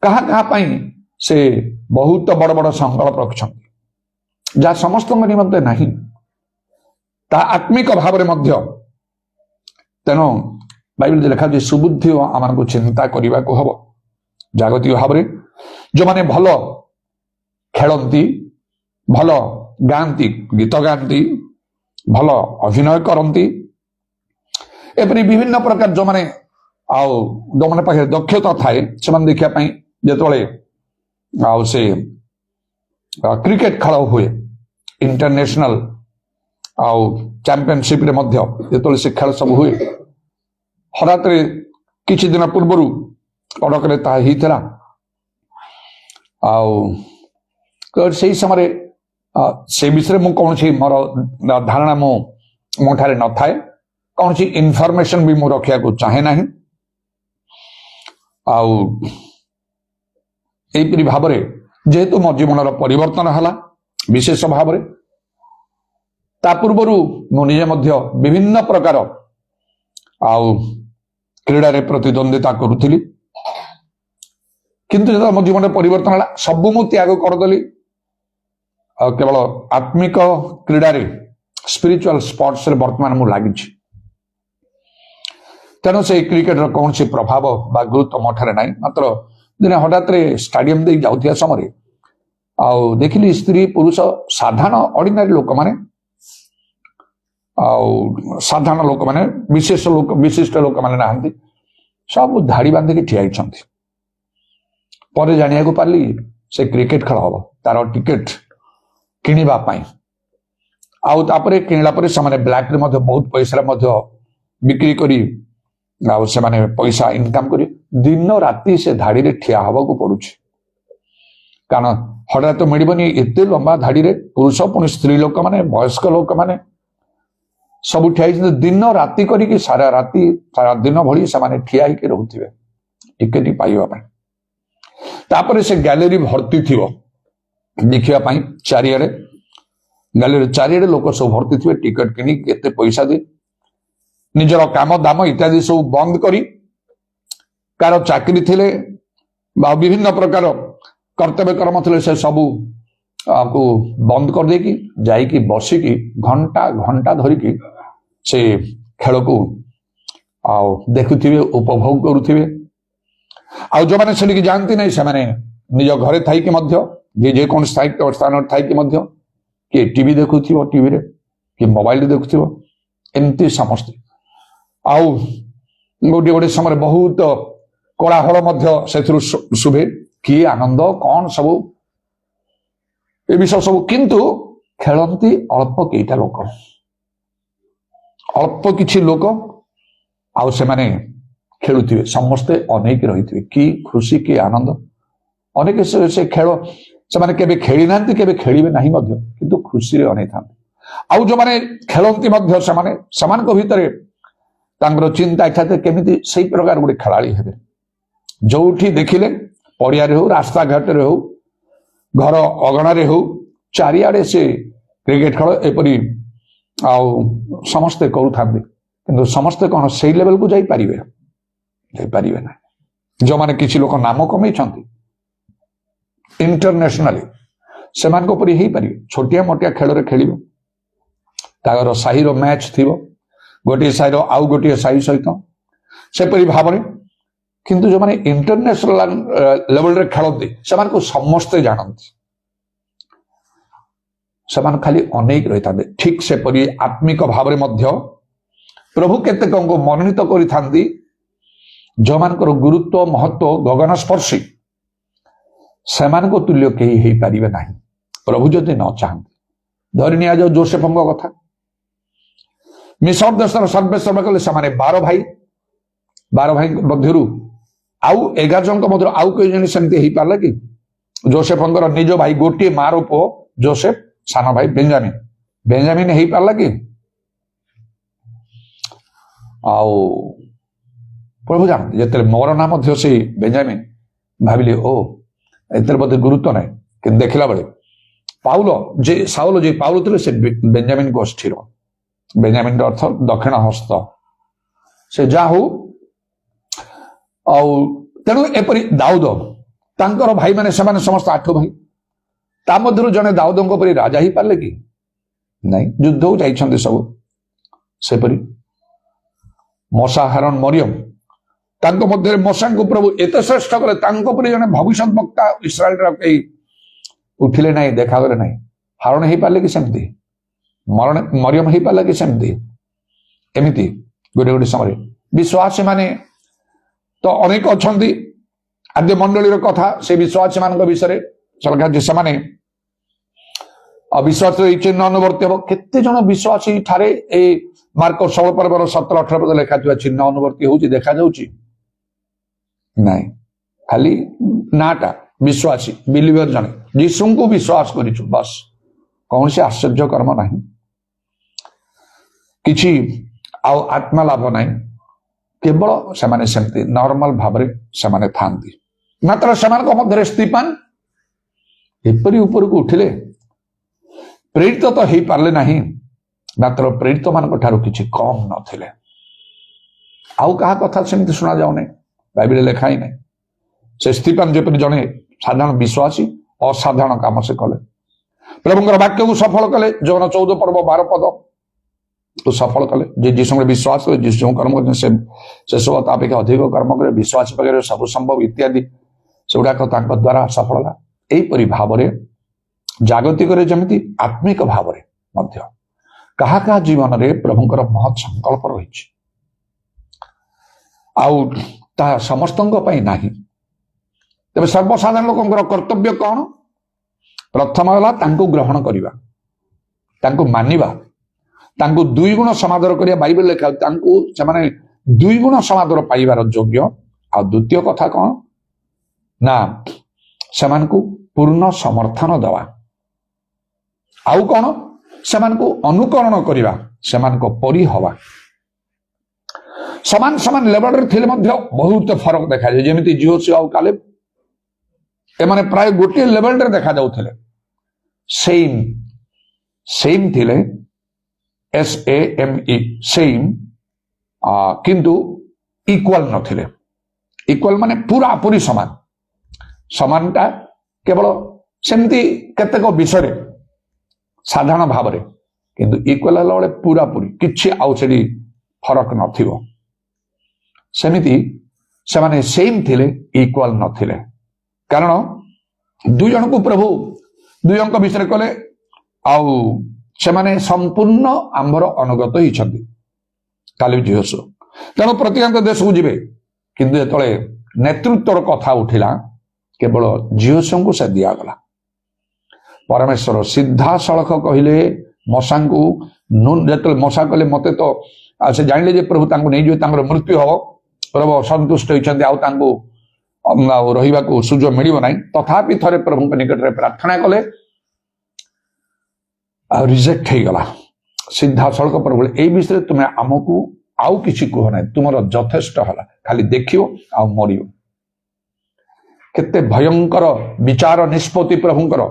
कहा कहा पाई से बहुत बड़ बड़ संकल्प रखिछन्ति जा समस्त निमंते नहीं ता आत्मिक भाव रे मध्य तेनो बाइबल लिखा जे सुबुद्धि आमान को चिंता करने को हब जागतिक भाव रे जो माने भलो खेलती भलो गांती गीत गांती भलो अभिनय करती एपरी विभिन्न प्रकार जो माने आउ जो माने पाखे दक्षता थाए से देखा जिते आउ से क्रिकेट खेल हुए इंटरनेशनल आउ चैंपियनशिप रे मध्य जिते से खेल सब हुए हठात किछि दिन पूर्व कड़क से समय से विषय मु कौन मोर धारणा मो ठारे न थाए कौन सी इनफॉरमेशन भी मु रखिया को चाहे नहीं एपरी भाव रे जेहेतु मो जीवन परिवर्तन हला विशेष भाव रे ता पूर्व मु निजे मध्य विभिन्न प्रकार क्रीड़ा रे प्रतिद्वंदिता करुथिली किंतु जब मो जीवन परिवर्तन हला सबु मु त्याग करदेली केवल आत्मिक क्रीड़ा रे स्पिरिचुअल स्पोर्ट्स रे वर्तमान मु लागि तेणु से क्रिकेट कौन से प्रभाव बा गुरुत्व मठारे ना मात्र दिन हठात स्टाडियम दे जाउथिया समय देखिली स्त्री पुरुष साधारण ऑर्डिनरी लोक माने साधारण लोक माने विशिष्ट लोक माने नाहंती सब धाड़ी बांधिकी ठिया होइछंती पर जानिया को पारली से क्रिकेट खेल हम तार टिकेट किनिबा पाई तापरे किनिला परे से ब्लैक रे मध्य बहुत पैसा बिक्री करी से माने पैसा इनकम करी दिन राति से धाड़ी रे ठिया हवा को पड़ुछि कारण ହଠାତ୍ ତ ମିଳିବନି ଏତେ ଲମ୍ବା ଧାଡିରେ ପୁରୁଷ ପୁଣି ସ୍ତ୍ରୀ ଲୋକମାନେ ବୟସ୍କ ଲୋକମାନେ ସବୁ ଠିଆ ହେଇଛନ୍ତି ଦିନ ରାତି କରିକି ସାରା ଦିନ ଭଳି ସେମାନେ ଠିଆ ହେଇକି ରହୁଥିବେ ଟିକେଟ ପାଇବା ପାଇଁ। ତାପରେ ସେ ଗ୍ୟାଲେରୀ ଭର୍ତ୍ତି ଥିବ ଦେଖିବା ପାଇଁ ଚାରିଆଡେ ଗ୍ୟାଲେରୀ ଚାରିଆଡେ ଲୋକ ସବୁ ଭର୍ତ୍ତି ଥିବେ ଟିକେଟ କିଣିକି କେତେ ପଇସା ଦେଇ ନିଜର କାମ ଦାମ ଇତ୍ୟାଦି ସବୁ ବନ୍ଦ କରି କାର ଚାକିରି ଥିଲେ ବା ବିଭିନ୍ନ ପ୍ରକାର କର୍ତ୍ତବ୍ୟ କର୍ମ ଥିଲେ ସେ ସବୁ କୁ ବନ୍ଦ କରିଦେଇକି ଯାଇକି ବସିକି ଘଣ୍ଟା ଘଣ୍ଟା ଧରିକି ସେ ଖେଳକୁ ଆଉ ଦେଖୁଥିବେ ଉପଭୋଗ କରୁଥିବେ। ଆଉ ଯୋଉମାନେ ସେଠିକି ଯାଆନ୍ତି ନାହିଁ ସେମାନେ ନିଜ ଘରେ ଥାଇକି ମଧ୍ୟ ଯେକୌଣସି ସ୍ଥାନରେ ଥାଇକି ମଧ୍ୟ କିଏ ଟିଭି ଦେଖୁଥିବ ଟିଭିରେ କିଏ ମୋବାଇଲରେ ଦେଖୁଥିବ ଏମିତି ସମସ୍ତେ। ଆଉ ଗୋଟେ ସମୟରେ ବହୁତ କୋଳାହଳ ମଧ୍ୟ ସେଥିରୁ ଶୁଭେ କି ଆନନ୍ଦ କଣ ସବୁ ଏ ବିଷୟ ସବୁ। କିନ୍ତୁ ଖେଳନ୍ତି ଅଳ୍ପ କେଇଟା ଲୋକ ଅଳ୍ପ କିଛି ଲୋକ ଆଉ ସେମାନେ ଖେଳୁଥିବେ ସମସ୍ତେ ଅନେଇକି ରହିଥିବେ କି ଖୁସି କି ଆନନ୍ଦ। ଅନେକ ସେ ଖେଳ ସେମାନେ କେବେ ଖେଳି ନାହାନ୍ତି କେବେ ଖେଳିବେ ନାହିଁ ମଧ୍ୟ କିନ୍ତୁ ଖୁସିରେ ଅନେଇଥାନ୍ତି। ଆଉ ଯୋଉମାନେ ଖେଳନ୍ତି ମଧ୍ୟ ସେମାନଙ୍କ ଭିତରେ ତାଙ୍କର ଚିନ୍ତା ଇଚ୍ଛା କେମିତି ସେଇ ପ୍ରକାର ଗୋଟେ ଖେଳାଳି ହେବେ। ଯୋଉଠି ଦେଖିଲେ ପଡିଆରେ ହଉ ରାସ୍ତାଘାଟରେ ହଉ ଘର ଅଗଣାରେ ହଉ ଚାରିଆଡେ ସେ କ୍ରିକେଟ ଖେଳ ଏପରି ଆଉ ସମସ୍ତେ କରୁଥାନ୍ତି। କିନ୍ତୁ ସମସ୍ତେ କଣ ସେଇ ଲେଭେଲକୁ ଯାଇପାରିବେ ନାହିଁ। ଯୋଉମାନେ କିଛି ଲୋକ ନାମ କମେଇଛନ୍ତି ଇଣ୍ଟରନ୍ୟାସନାଲି ସେମାନଙ୍କ ପରି ହେଇପାରିବେ। ଛୋଟିଆ ମୋଟିଆ ଖେଳରେ ଖେଳିବେ ତାଙ୍କର ସାହିର ମ୍ୟାଚ୍ ଥିବ ଗୋଟିଏ ସାହିର ଆଉ ଗୋଟିଏ ସାହି ସହିତ ସେପରି ଭାବରେ। କିନ୍ତୁ ଯୋଉମାନେ ଇଣ୍ଟରନ୍ୟାସନାଲ ଲେଭେଲରେ ଖେଳନ୍ତି ସେମାନଙ୍କୁ ସମସ୍ତେ ଜାଣନ୍ତି ସେମାନେ ଖାଲି ଅନେଇକି ରହିଥାନ୍ତି। ଠିକ ସେପରି ଆତ୍ମିକ ଭାବରେ ମଧ୍ୟ ପ୍ରଭୁ କେତେକଙ୍କୁ ମନୋନୀତ କରିଥାନ୍ତି ଯୋଉମାନଙ୍କର ଗୁରୁତ୍ୱ ମହତ୍ୱ ଗଗନ ସ୍ପର୍ଶୀ ସେମାନଙ୍କ ତୁଲ୍ୟ କେହି ହେଇପାରିବେ ନାହିଁ ପ୍ରଭୁ ଯଦି ନ ଚାହାନ୍ତି। ଧରି ନିଆଯାଉ ଯୋସେଫଙ୍କ କଥା। ମିଶର ଦେଶର ସର୍ବେସର୍ବା କଲେ ସେମାନେ 12 ଭାଇ ମଧ୍ୟରୁ ଆଉ 11 ଜଣଙ୍କ ମଧ୍ୟରୁ ଆଉ କେହି ଜଣେ ସେମିତି ହେଇପାରିଲା କି? ଯୋସେଫଙ୍କର ନିଜ ଭାଇ ଗୋଟିଏ ମାର ପୁଅ ଯୋସେଫ ସାନ ଭାଇ ବେଞ୍ଜାମିନ ହେଇପାରିଲା କି? ଆଉ ପ୍ରଭୁ ଜାଣନ୍ତି ଯେତେବେଳେ ମୋର ନାଁ ମଧ୍ୟ ସେଇ ବେଞ୍ଜାମିନ ଭାବିଲେ ଏଥିରେ ବୋଧେ ଗୁରୁତ୍ୱ ନାହିଁ। କିନ୍ତୁ ଦେଖିଲା ବେଳେ ସାଉଲ ଯେ ପାଉଲ ଥିଲେ ସେ ବେଞ୍ଜାମିନ ଗୋଷ୍ଠୀର। ବେଞ୍ଜାମିନର ଅର୍ଥ ଦକ୍ଷିଣ ହସ୍ତ। ସେ ଯାହା ହଉ ଆଉ ତେଣୁ ଏପରି ଦାଉଦ ତାଙ୍କର ଭାଇମାନେ ସେମାନେ ସମସ୍ତେ 8 ଭାଇ। ତା ମଧ୍ୟରୁ ଜଣେ ଦାଉଦଙ୍କ ପରି ରାଜା ହେଇପାରିଲେ କି? ନାଇଁ ଯୁଦ୍ଧକୁ ଯାଇଛନ୍ତି ସବୁ। ସେପରି ମୋଶା ହାରନ ମରିୟମ ତାଙ୍କ ମଧ୍ୟରେ ମୋଶାଙ୍କୁ ପ୍ରଭୁ ଏତେ ଶ୍ରେଷ୍ଠ କଲେ ତାଙ୍କ ପରି ଜଣେ ଭବିଷ୍ୟତ ବକ୍ତା ଇସ୍ରାଏଲର କେହି ଉଠିଲେ ନାହିଁ ଦେଖାଗଲେ ନାହିଁ। ହାରଣ ହେଇପାରିଲେ କି ସେମିତି? ମରିୟମ ହେଇପାରିଲା କି ସେମିତି? ଏମିତି ଗୋଟେ ସମୟରେ ବିଶ୍ୱାସୀ ମାନେ ତ ଅନେକ ଅଛନ୍ତି। ଆଦ୍ୟ ମଣ୍ଡଳୀର କଥା ସେ ବିଶ୍ୱାସୀ ମାନଙ୍କ ବିଷୟରେ ସେମାନେ ଅବିଶ୍ୱାସରେ ଏଇ ଚିହ୍ନ ଅନୁବର୍ତ୍ତୀ ହେବ। କେତେ ଜଣ ବିଶ୍ୱାସୀ ଠାରେ ଏଇ ମାର୍କ 16 ପର୍ବର 17-18 ପଦ ଲେଖାଥିବା ଚିହ୍ନ ଅନୁବର୍ତ୍ତୀ ହଉଛି ଦେଖାଯାଉଛି ନାଇଁ। ଖାଲି ନାଟା ବିଶ୍ୱାସୀ ବିଲିଭର ଜଣେ ଯୀଶୁଙ୍କୁ ବିଶ୍ୱାସ କରିଛୁ ବାସ୍। କୌଣସି ଆଶ୍ଚର୍ଯ୍ୟ କର୍ମ ନାହିଁ କିଛି ଆଉ ଆତ୍ମା ଲାଭ ନାହିଁ। କେବଳ ସେମାନେ ସେମିତି ନର୍ମାଲ ଭାବରେ ସେମାନେ ଥାନ୍ତି। ମାତ୍ର ସେମାନଙ୍କ ମଧ୍ୟରେ ସ୍ତିଫାନ ଏପରି ଉପରକୁ ଉଠିଲେ ପ୍ରେରିତ ତ ହେଇପାରିଲେ ନାହିଁ ମାତ୍ର ପ୍ରେରିତ ମାନଙ୍କ ଠାରୁ କିଛି କମ ନଥିଲେ। ଆଉ କାହା କଥା ସେମିତି ଶୁଣା ଯାଉନାହିଁ ବାଇବେଲରେ ଲେଖା ହିଁ ନାହିଁ। ସେ ସ୍ତିଫାନ ଯେପରି ଜଣେ ସାଧାରଣ ବିଶ୍ୱାସୀ ଅସାଧାରଣ କାମ ସେ କଲେ ପ୍ରଭୁଙ୍କର ବାକ୍ୟକୁ ସଫଳ କଲେ। ଯୌନ 14 ପର୍ବ 12 ପଦ ସଫଳ କଲେ। ଯେ ଯୀଶୁଙ୍କର ବିଶ୍ୱାସ କଲେ ଯୀଶୁ ଯେଉଁ କର୍ମ କରିଛନ୍ତି ସେ ସବୁ ତା ଅପେକ୍ଷା ଅଧିକ କର୍ମ କଲେ। ବିଶ୍ୱାସ ପାଖରେ ସବୁ ସମ୍ଭବ ଇତ୍ୟାଦି ସେଗୁଡାକ ତାଙ୍କ ଦ୍ୱାରା ସଫଳ ହେଲା। ଏହିପରି ଭାବରେ ଜାଗତିକରେ ଯେମିତି ଆତ୍ମିକ ଭାବରେ ମଧ୍ୟ କାହା କାହା ଜୀବନରେ ପ୍ରଭୁଙ୍କର ମହତ୍ ସଂକଳ୍ପ ରହିଛି ଆଉ ତାହା ସମସ୍ତଙ୍କ ପାଇଁ ନାହିଁ। ତେବେ ସର୍ବସାଧାରଣ ଲୋକଙ୍କର କର୍ତ୍ତବ୍ୟ କଣ? ପ୍ରଥମ ହେଲା ତାଙ୍କୁ ଗ୍ରହଣ କରିବା, ତାଙ୍କୁ ମାନିବା, ତାଙ୍କୁ 2 ଗୁଣ ସମାଦର କରିବା। ବାଇବେଲ ଲେଖା ତାଙ୍କୁ ସେମାନେ 2 ଗୁଣ ସମାଦର ପାଇବାର ଯୋଗ୍ୟ। ଆଉ ଦ୍ୱିତୀୟ କଥା କଣ ନା ସେମାନଙ୍କୁ ପୂର୍ଣ୍ଣ ସମର୍ଥନ ଦେବା। ଆଉ କଣ? ସେମାନଙ୍କୁ ଅନୁକରଣ କରିବା, ସେମାନଙ୍କ ପରି ହବା। ସମାନ ସମାନ ଲେବଲରେ ଥିଲେ ମଧ୍ୟ ବହୁତ ଫରକ ଦେଖାଯାଏ। ଯେମିତି ଜିଓସି ଆଉ କାଲେବ, ଏମାନେ ପ୍ରାୟ ଗୋଟିଏ ଲେବଲରେ ଦେଖାଯାଉଥିଲେ। ସେମ୍ ଥିଲେ, SAME, ସେମ୍, କିନ୍ତୁ ଇକ୍ୱାଲ ନଥିଲେ। ଇକ୍ୱାଲ ମାନେ ପୁରାପୁରି ସମାନ। ସମାନଟା କେବଳ ସେମିତି କେତେକ ବିଷୟରେ ସାଧାରଣ ଭାବରେ, କିନ୍ତୁ ଇକ୍ୱାଲ ହେଲା ବେଳେ ପୁରାପୁରି କିଛି ଆଉ ସେଠି ଫରକ ନଥିବ। ସେମିତି ସେମାନେ ସେମ୍ ଥିଲେ, ଇକ୍ୱାଲ ନଥିଲେ। କାରଣ ଦୁଇ ଜଣଙ୍କୁ ପ୍ରଭୁ ଦୁଇ ଜଣଙ୍କ ବିଷୟରେ କଲେ, ଆଉ ସେମାନେ ସମ୍ପୂର୍ଣ୍ଣ ଆମ୍ଭର ଅନୁଗତ ହେଇଛନ୍ତି, କାଲେବ ଜିହୋଶୁଆ। ତେଣୁ ପ୍ରତିଜ୍ଞାତ ଦେଶକୁ ଯିବେ। କିନ୍ତୁ ଯେତେବେଳେ ନେତୃତ୍ୱର କଥା ଉଠିଲା, କେବଳ ଜିହୋଶୁଆଙ୍କୁ ସେ ଦିଆଗଲା। ପରମେଶ୍ୱର ସିଧାସଳଖ କହିଲେ ମଶାଙ୍କୁ, ଯେତେବେଳେ ମଶା କହିଲେ ମତେ ତ, ସେ ଜାଣିଲେ ଯେ ପ୍ରଭୁ ତାଙ୍କୁ ନେଇଯିବେ, ତାଙ୍କର ମୃତ୍ୟୁ ହବ, ପ୍ରଭୁ ଅସନ୍ତୁଷ୍ଟ ହୋଇଛନ୍ତି, ଆଉ ତାଙ୍କୁ ଆଉ ରହିବାକୁ ସୁଯୋଗ ମିଳିବ ନାହିଁ। ତଥାପି ଥରେ ପ୍ରଭୁଙ୍କ ନିକଟରେ ପ୍ରାର୍ଥନା କଲେ, ଆଉ ରିଜେକ୍ଟ ହେଇଗଲା। ସିଧାସଳଖ ପ୍ରଭୁ ଏଇ ବିଷୟରେ ତୁମେ ଆମକୁ ଆଉ କିଛି କୁହ ନାହିଁ, ତୁମର ଯଥେଷ୍ଟ ହେଲା, ଖାଲି ଦେଖିବ ଆଉ ମରିବ। କେତେ ଭୟଙ୍କର ବିଚାର ନିଷ୍ପତ୍ତି ପ୍ରଭୁଙ୍କର।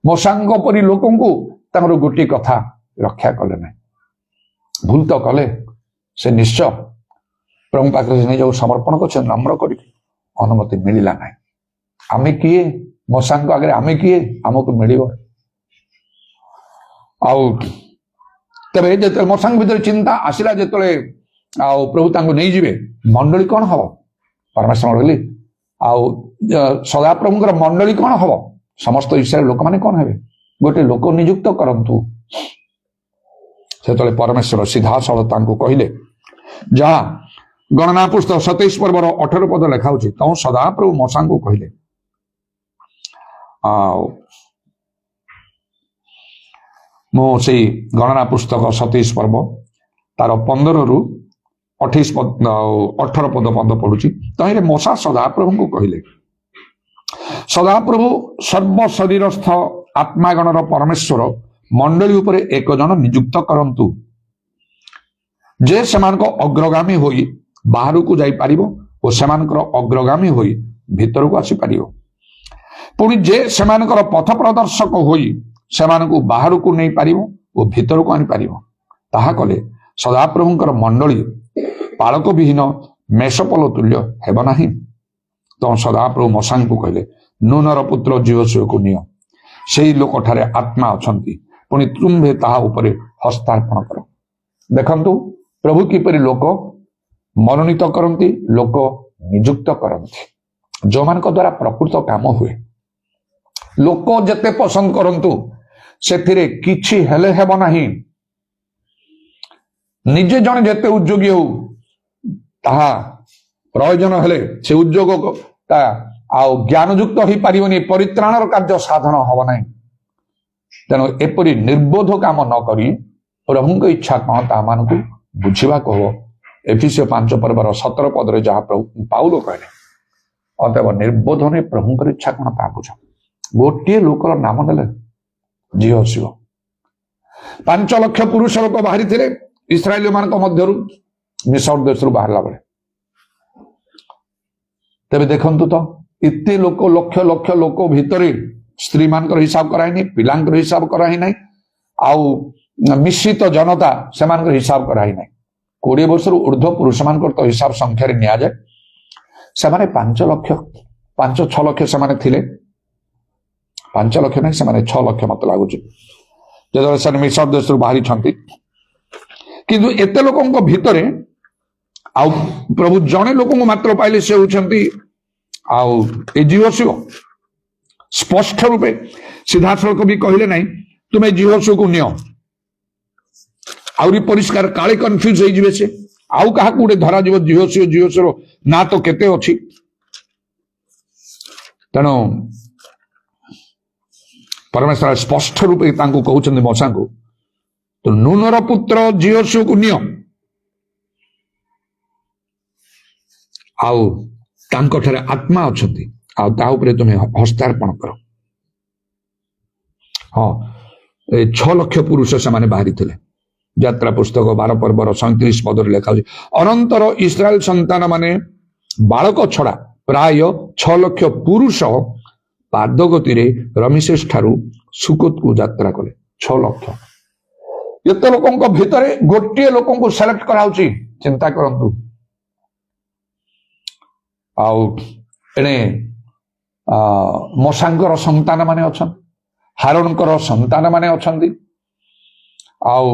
ମଶାଙ୍କ ପରି ଲୋକଙ୍କୁ ତାଙ୍କର ଗୋଟିଏ କଥା ରକ୍ଷା କଲେ ନାହିଁ। ଭୁଲ ତ କଲେ, ସେ ନିଶ୍ଚୟ ପ୍ରଭୁ ପାଖରେ ନିଜକୁ ସମର୍ପଣ କରିଛନ୍ତି ନମ୍ର କରିକି, ଅନୁମତି ମିଳିଲା ନାହିଁ। ଆମେ କିଏ? ମଶାଙ୍କ ଆଗରେ ଆମେ କିଏ? ଆମକୁ ମିଳିବ। ଆଉ ତେବେ ଯେତେବେଳେ ମଶାଙ୍କ ଭିତରେ ଚିନ୍ତା ଆସିଲା, ଯେତେବେଳେ ଆଉ ପ୍ରଭୁ ତାଙ୍କୁ ନେଇଯିବେ, ମଣ୍ଡଳୀ କଣ ହବ? ପରମେଶ୍ୱର କହିଲେ, ଆଉ ସଦାପ୍ରଭୁଙ୍କର ମଣ୍ଡଳୀ କଣ ହବ? ସମସ୍ତ ଇସ୍ରାଏଲ ଲୋକମାନେ କଣ ହେବେ? ଗୋଟେ ଲୋକ ନିଯୁକ୍ତ କରନ୍ତୁ। ସେତେବେଳେ ପରମେଶ୍ୱର ସିଧାସଳଖ ତାଙ୍କୁ କହିଲେ, ଯାହା ଗଣନା ପୁସ୍ତକ 27 ପର୍ବର 18 ପଦ ଲେଖା ହଉଛି, ତେଣୁ ସଦାପ୍ରଭୁ ମଶାଙ୍କୁ କହିଲେ, ଆଉ ମୁଁ ସେଇ ଗଣନା ପୁସ୍ତକ 27 ପର୍ବ ତାର 15ରୁ 18 ପଦ ପଢୁଛି। ତହିଁରେ ମଶା ସଦାପ୍ରଭୁଙ୍କୁ କହିଲେ, ସଦାପ୍ରଭୁ ସର୍ବ ଶରୀରସ୍ଥ ଆତ୍ମାଗଣର ପରମେଶ୍ୱର ମଣ୍ଡଳୀ ଉପରେ ଏକ ଜଣ ନିଯୁକ୍ତ କରନ୍ତୁ, ଯେ ସେମାନଙ୍କ ଅଗ୍ରଗାମୀ ହୋଇ ବାହାରକୁ ଯାଇପାରିବ ଓ ସେମାନଙ୍କର ଅଗ୍ରଗାମୀ ହୋଇ ଭିତରକୁ ଆସିପାରିବ, ପୁଣି ଯେ ସେମାନଙ୍କର ପଥ ପ୍ରଦର୍ଶକ ହୋଇ ସେମାନଙ୍କୁ ବାହାରକୁ ନେଇପାରିବ ଓ ଭିତରକୁ ଆଣିପାରିବ। ତାହା କଲେ ସଦାପ୍ରଭୁଙ୍କର ମଣ୍ଡଳୀ ପାଳକ ବିହୀନ ମେଷପଲ ତୁଲ୍ୟ ହେବ ନାହିଁ। ତ ସଦାପ୍ରଭୁ ମଶାଙ୍କୁ କହିଲେ, ନୁନର ପୁତ୍ର ଜିହୋଶୁଆକୁ ନିଅ, ସେଇ ଲୋକଠାରେ ଆତ୍ମା ଅଛନ୍ତି, ପୁଣି ତୁମ୍ଭେ ତାହା ଉପରେ ହସ୍ତାର୍ପଣ କର। ଦେଖନ୍ତୁ ପ୍ରଭୁ କିପରି ଲୋକ ମନୋନୀତ କରନ୍ତି, ଲୋକ ନିଯୁକ୍ତ କରନ୍ତି, ଯୋଉମାନଙ୍କ ଦ୍ୱାରା ପ୍ରକୃତ କାମ ହୁଏ। ଲୋକ ଯେତେ ପସନ୍ଦ କରନ୍ତୁ, ସେଥିରେ କିଛି ହେଲେ ହେବ ନାହିଁ। ନିଜେ ଜଣେ ଯେତେ ଉଦ୍ଯୋଗୀ ହଉ, ତାହା ପ୍ରୟୋଜନ ହେଲେ ସେ ଉଦ୍ଯୋଗ ଆଉ ଜ୍ଞାନଯୁକ୍ତ ହେଇପାରିବନି, ପରିତ୍ରାଣର କାର୍ଯ୍ୟ ସାଧନ ହବ ନାହିଁ। ତେଣୁ ଏପରି ନିର୍ବୋଧ କାମ ନ କରି ପ୍ରଭୁଙ୍କ ଇଚ୍ଛା କଣ ତାହା ମାନଙ୍କୁ ବୁଝିବାକୁ ହବ। ଏଫେସୀୟ 5 ପର୍ବର 17 ପଦରେ ଯାହା ପାଉଲ କହିଲେ, ଅତଏବ ନିର୍ବୋଧରେ ପ୍ରଭୁଙ୍କର ଇଚ୍ଛା କଣ ତାହା ବୁଝ। ଗୋଟିଏ ଲୋକର ନାମ ନେଲେ ଜିହୋଶୁଆ। 5 ଲକ୍ଷ ପୁରୁଷ ଲୋକ ବାହାରିଥିଲେ ଇସ୍ରାଏଲ ମାନଙ୍କ ମଧ୍ୟରୁ, ମିଶର ଦେଶରୁ ବାହାରିଲା ବେଳେ। ତେବେ ଦେଖନ୍ତୁ ତ, ଏତେ ଲୋକ, ଲକ୍ଷ ଲକ୍ଷ ଲୋକ ଭିତରେ ସ୍ତ୍ରୀ ମାନଙ୍କର ହିସାବ କରାହେଇନି, ପିଲାଙ୍କର ହିସାବ କରାହେଇନାହିଁ, ଆଉ ମିଶ୍ରିତ ଜନତା ସେମାନଙ୍କର ହିସାବ କରାହେଇନାହିଁ। 20 ବର୍ଷରୁ ଉର୍ଦ୍ଧ୍ୱ ପୁରୁଷ ମାନଙ୍କର ତ ହିସାବ ସଂଖ୍ୟାରେ ନିଆଯାଏ। ସେମାନେ 5 ଲକ୍ଷ, 5-6 ଲକ୍ଷ ସେମାନେ ଥିଲେ। 5 ଲକ୍ଷ ନାହିଁ, ସେମାନେ 6 ଲକ୍ଷ ମତେ ଲାଗୁଛି, ଯେତେବେଳେ ସେମାନେ ମିଶର ଦେଶରୁ ବାହାରିଛନ୍ତି। କିନ୍ତୁ ଏତେ ଲୋକଙ୍କ ଭିତରେ ଆଉ ପ୍ରଭୁ ଜଣେ ଲୋକଙ୍କୁ ମାତ୍ର ପାଇଲେ, ସେ ହେଉଛନ୍ତି ଆଉ ଏ ଜିହୋଶୁଆ। ସ୍ପଷ୍ଟ ରୂପେ ସିଧାସଳଖ ବି କହିଲେ ନାହିଁ, ତୁମେ ଜିହୋଶୁଆକୁ ନିଅ। ଆହୁରି ପରିଷ୍କାର, କାଳେ କନଫ୍ୟୁଜ ହେଇଯିବେ, ସେ ଆଉ କାହାକୁ ଗୋଟେ ଧରାଯିବ। ଜିହୋଶୁଆର ନା ତ କେତେ ଅଛି। ତେଣୁ ପରମେଶ୍ୱର ସ୍ପଷ୍ଟ ରୂପେ ତାଙ୍କୁ କହୁଛନ୍ତି ମଶାଙ୍କୁ, ତ ନୁନର ପୁତ୍ର ଜିହୋଶୁଆକୁ ନିଅ, ଆଉ ତାଙ୍କଠାରେ ଆତ୍ମା ଅଛନ୍ତି, ଆଉ ତା ଉପରେ ତୁମେ ହସ୍ତାର୍ପଣ କର। ହଁ 6 ଲକ୍ଷ ପୁରୁଷ ସେମାନେ ବାହାରିଥିଲେ। ଯାତ୍ରା ପୁସ୍ତକ 12 ପର୍ବର 37 ପଦରେ ଲେଖା ଅଛି, ଅନନ୍ତର ଇସ୍ରାଏଲ ସନ୍ତାନ ମାନେ ବାଳକ ଛଡା ପ୍ରାୟ 6 ଲକ୍ଷ ପୁରୁଷ ପାଦଗତିରେ ରମିଶେଷ ଠାରୁ ସୁକୋତକୁ ଯାତ୍ରା କଲେ। 6 ଲକ୍ଷ। ଏତେ ଲୋକଙ୍କ ଭିତରେ ଗୋଟିଏ ଲୋକଙ୍କୁ ସିଲେକ୍ଟ କରାଉଛି। ଚିନ୍ତା କରନ୍ତୁ। ଆଉ ଏଣେ ମୋଶାଙ୍କର ସନ୍ତାନ ମାନେ ଅଛନ୍ତି, ହାରଣଙ୍କର ସନ୍ତାନ ମାନେ ଅଛନ୍ତି, ଆଉ